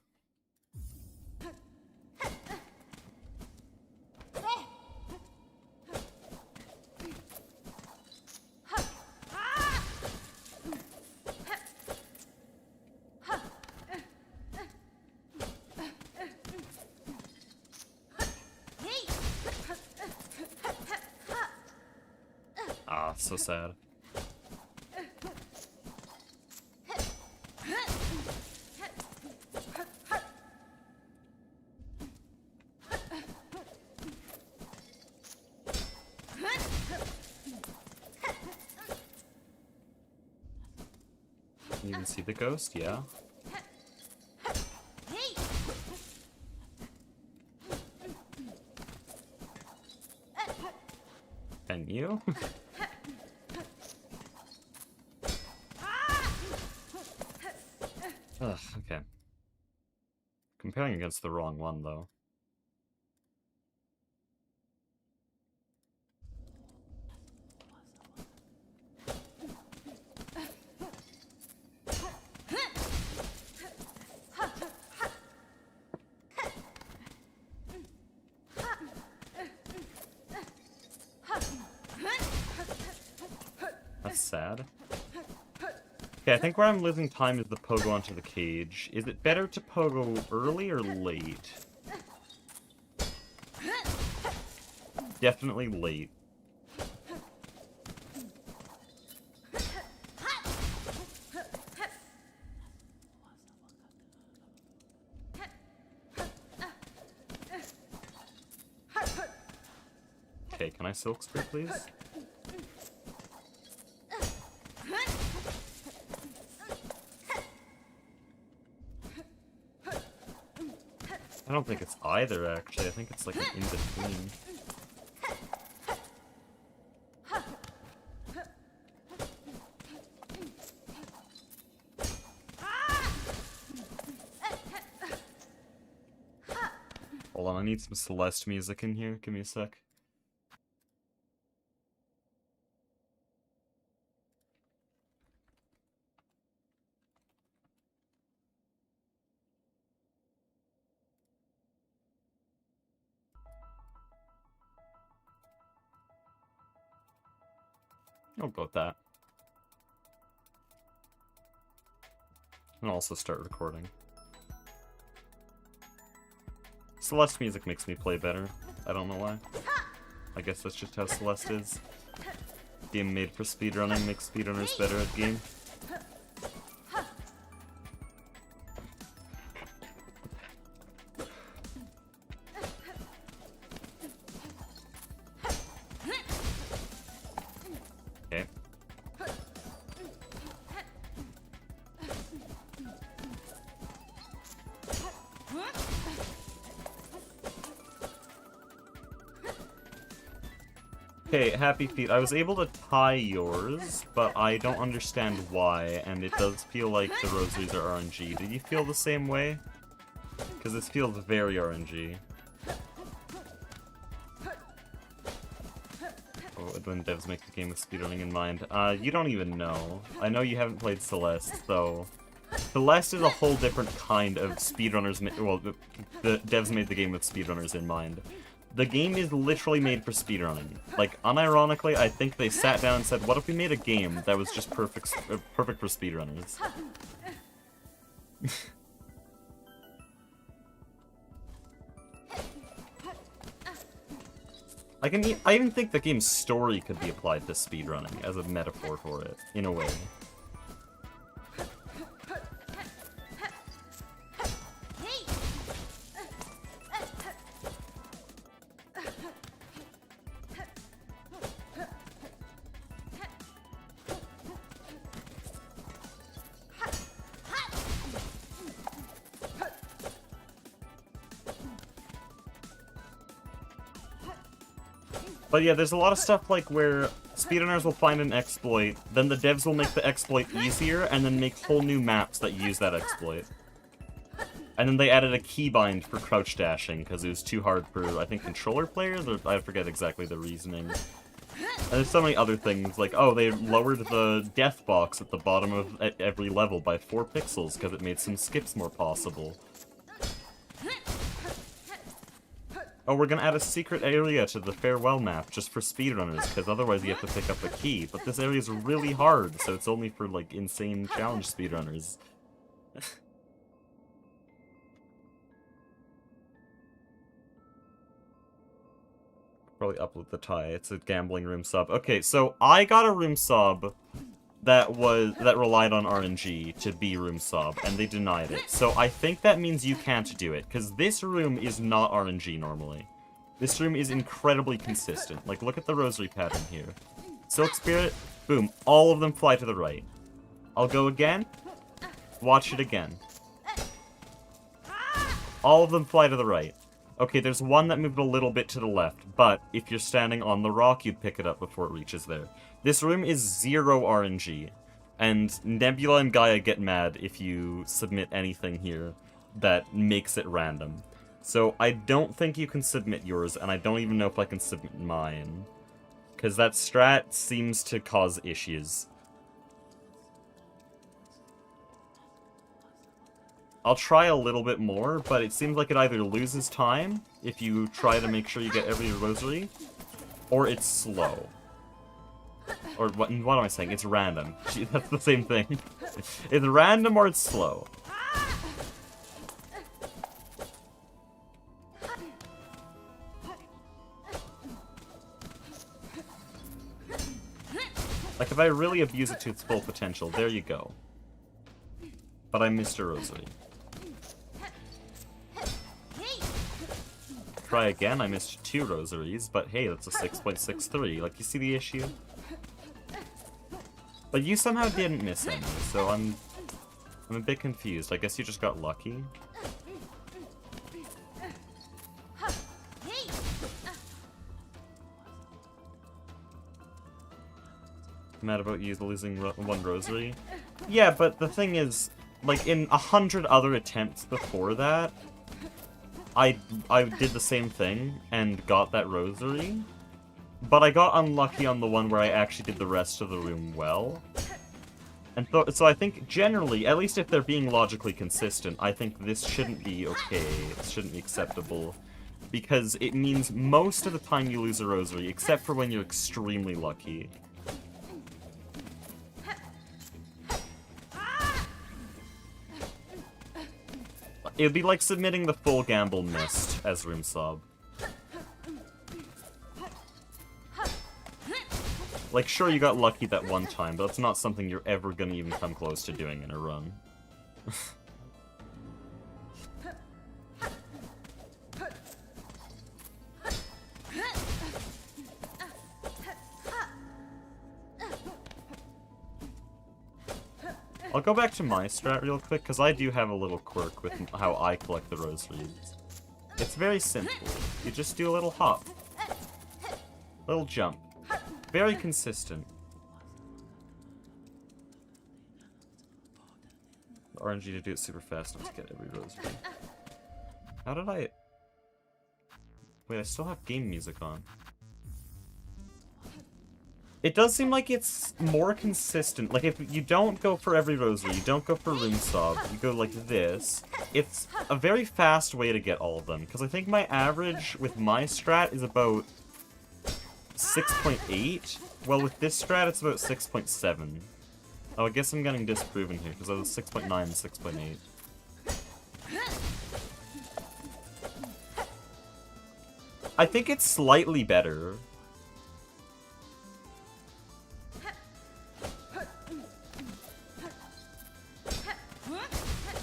Speaker 1: Ah, so sad. You can see the ghost, yeah. Can you? Ugh, okay. Comparing against the wrong one, though. That's sad. Okay, I think where I'm losing time is the pogo onto the cage. Is it better to pogo early or late? Definitely late. Okay, can I silk spear, please? I don't think it's either, actually. I think it's like an in-between. Hold on, I need some Celeste music in here. Give me a sec. I'll go with that. And also start recording. Celeste music makes me play better. I don't know why. I guess that's just how Celeste is. Game made for speedrunning makes speedrunners better at game. Okay. Okay, Happy Feet, I was able to tie yours, but I don't understand why, and it does feel like the rosaries are RNG. Did you feel the same way? Because this feels very RNG. Oh, when devs make the game with speedrunning in mind. You don't even know. I know you haven't played Celeste, though. Celeste is a whole different kind of speedrunners. Well, the devs made the game with speedrunners in mind. The game is literally made for speedrunning. Like, unironically, I think they sat down and said, what if we made a game that was just perfect for speedrunners? I even think the game's story could be applied to speedrunning as a metaphor for it, in a way. But yeah, there's a lot of stuff like where speedrunners will find an exploit, then the devs will make the exploit easier, and then make whole new maps that use that exploit. And then they added a keybind for crouch dashing, because it was too hard for, I think, controller players, or I forget exactly the reasoning. And there's so many other things, like, oh, they lowered the death box at the bottom of every level by 4 pixels, because it made some skips more possible. Oh, we're gonna add a secret area to the farewell map just for speedrunners, because otherwise you have to pick up a key. But this area is really hard, so it's only for, like, insane challenge speedrunners. Probably upload the tie. It's a gambling room sub. Okay, so I got a room sub that relied on RNG to be room sub, and they denied it. So I think that means you can't do it, because this room is not RNG normally. This room is incredibly consistent. Like, look at the rosary pattern here. Silk Spirit, boom, all of them fly to the right. I'll go again, watch it again. All of them fly to the right. Okay, there's one that moved a little bit to the left, but if you're standing on the rock, you'd pick it up before it reaches there. This room is 0 RNG, and Nebula and Gaia get mad if you submit anything here that makes it random. So I don't think you can submit yours, and I don't even know if I can submit mine, because that strat seems to cause issues. I'll try a little bit more, but it seems like it either loses time if you try to make sure you get every rosary, or it's slow. Or what am I saying? It's random. Gee, that's the same thing. It's random or it's slow. Like, if I really abuse it to its full potential, there you go. But I missed a rosary. Try again, I missed 2 rosaries, but hey, that's a 6.63. Like, you see the issue? But you somehow didn't miss any, so I'm a bit confused. I guess you just got lucky. Mad about you losing 1 rosary? Yeah, but the thing is, like, in 100 other attempts before that, I did the same thing and got that rosary, but I got unlucky on the one where I actually did the rest of the room well. And so I think generally, at least if they're being logically consistent, I think this shouldn't be okay, it shouldn't be acceptable, because it means most of the time you lose a rosary, except for when you're extremely lucky. It would be like submitting the full gamble missed as room sub. Like, sure, you got lucky that one time, but that's not something you're ever gonna even come close to doing in a run. I'll go back to my strat real quick, because I do have a little quirk with how I collect the rosaries. It's very simple. You just do a little hop. Little jump. very consistent. The RNG to do it super fast enough to get every rosary. How did I... Wait, I still have game music on. It does seem like it's more consistent. Like, if you don't go for every rosary, you don't go for ComSOB, you go like this, it's a very fast way to get all of them. Because I think my average with my strat is about 6.8. Well, with this strat, it's about 6.7. Oh, I guess I'm getting disproven here, because I was 6.9 and 6.8. I think it's slightly better.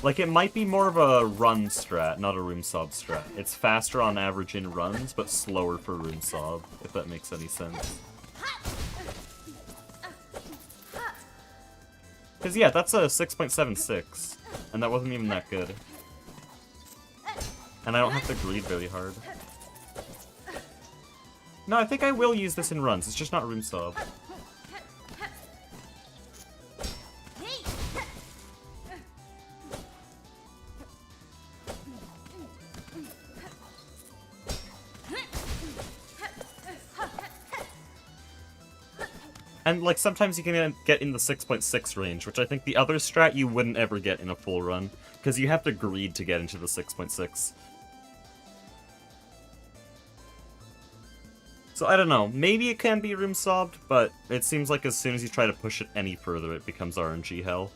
Speaker 1: Like, it might be more of a run strat, not a ComSOB strat. It's faster on average in runs, but slower for ComSOB, if that makes any sense. Because, yeah, that's a 6.76, and that wasn't even that good. And I don't have to greed very hard. No, I think I will use this in runs, it's just not ComSOB. And, like, sometimes you can get in the 6.6 range, which I think the other strat you wouldn't ever get in a full run, because you have to greed to get into the 6.6. So, I don't know. Maybe it can be ComSOB'd, but it seems like as soon as you try to push it any further, it becomes RNG hell.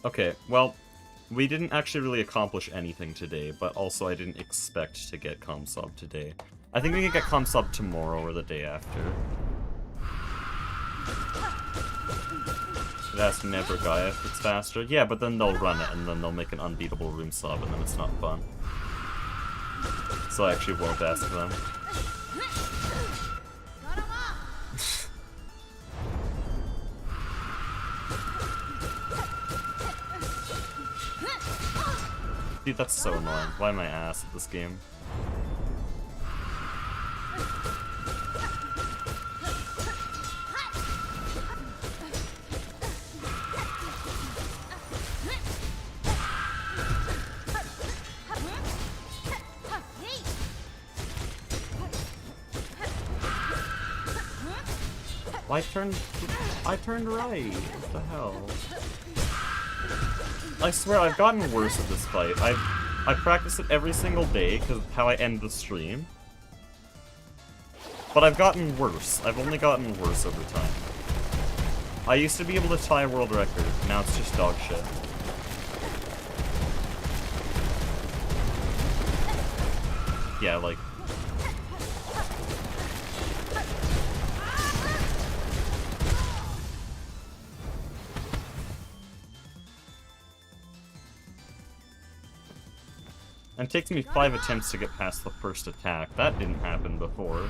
Speaker 1: Okay, well... We didn't actually really accomplish anything today, but also I didn't expect to get ComSOB today. I think we can get ComSOB tomorrow or the day after. It asks never Gaia if it's faster. Yeah, but then they'll run it, and then they'll make an unbeatable ComSOB, and then it's not fun. So I actually won't ask them. Dude, that's so annoying. Why am I ass at this game? I turned right. What the hell? I swear, I've gotten worse at this fight. I practice it every single day, because of how I end the stream. But I've gotten worse. I've only gotten worse over time. I used to be able to tie a world record, now it's just dog shit. Yeah, like... And it takes me 5 attempts to get past the first attack. That didn't happen before.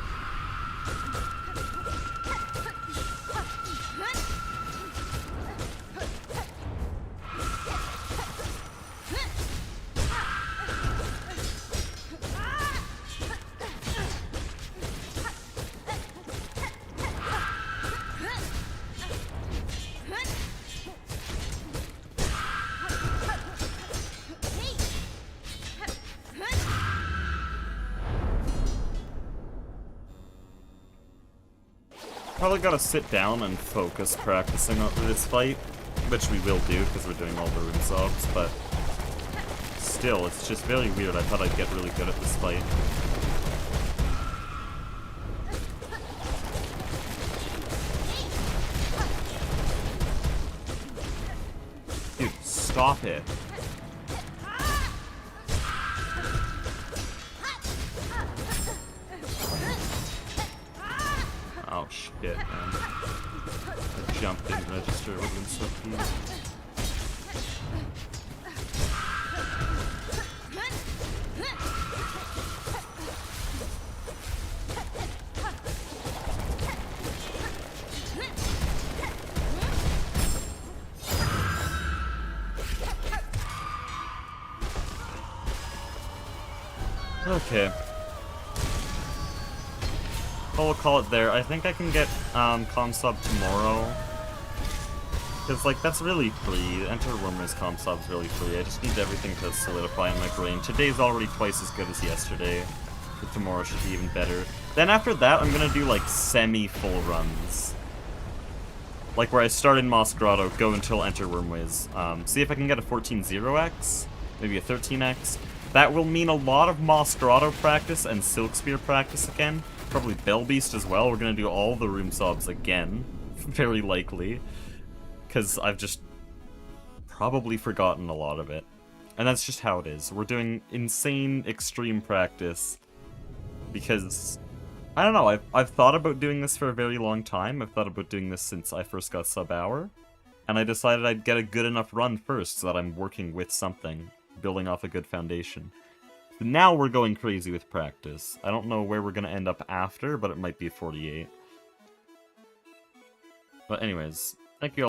Speaker 1: Probably gotta sit down and focus practicing on this fight, which we will do because we're doing all the ComSOBs, but still, it's just very weird. I thought I'd get really good at this fight. Dude, stop it. Oh shit, man. The jump didn't register, it would've been so cute. Okay. Well, we'll call it there. I think I can get ComSOB tomorrow. Because, like, that's really free. Enter Wormers ComSOB is really free. I just need everything to solidify in my brain. Today's already twice as good as yesterday. But tomorrow should be even better. Then after that, I'm gonna do, like, semi-full runs. Like, where I start in Moss Grotto, go until Enter Wormways. See if I can get a 14-0x, maybe a 13x. That will mean a lot of Moss Grotto practice and Silk Spear practice again. Probably Bell Beast as well. We're gonna do all the room sobs again. Very likely. Because I've just probably forgotten a lot of it. And that's just how it is. We're doing insane, extreme practice. Because, I don't know, I've thought about doing this for a very long time. I've thought about doing this since I first got sub-hour. And I decided I'd get a good enough run first so that I'm working with something. Building off a good foundation. But now we're going crazy with practice. I don't know where we're going to end up after, but it might be 48. But anyways, thank you all.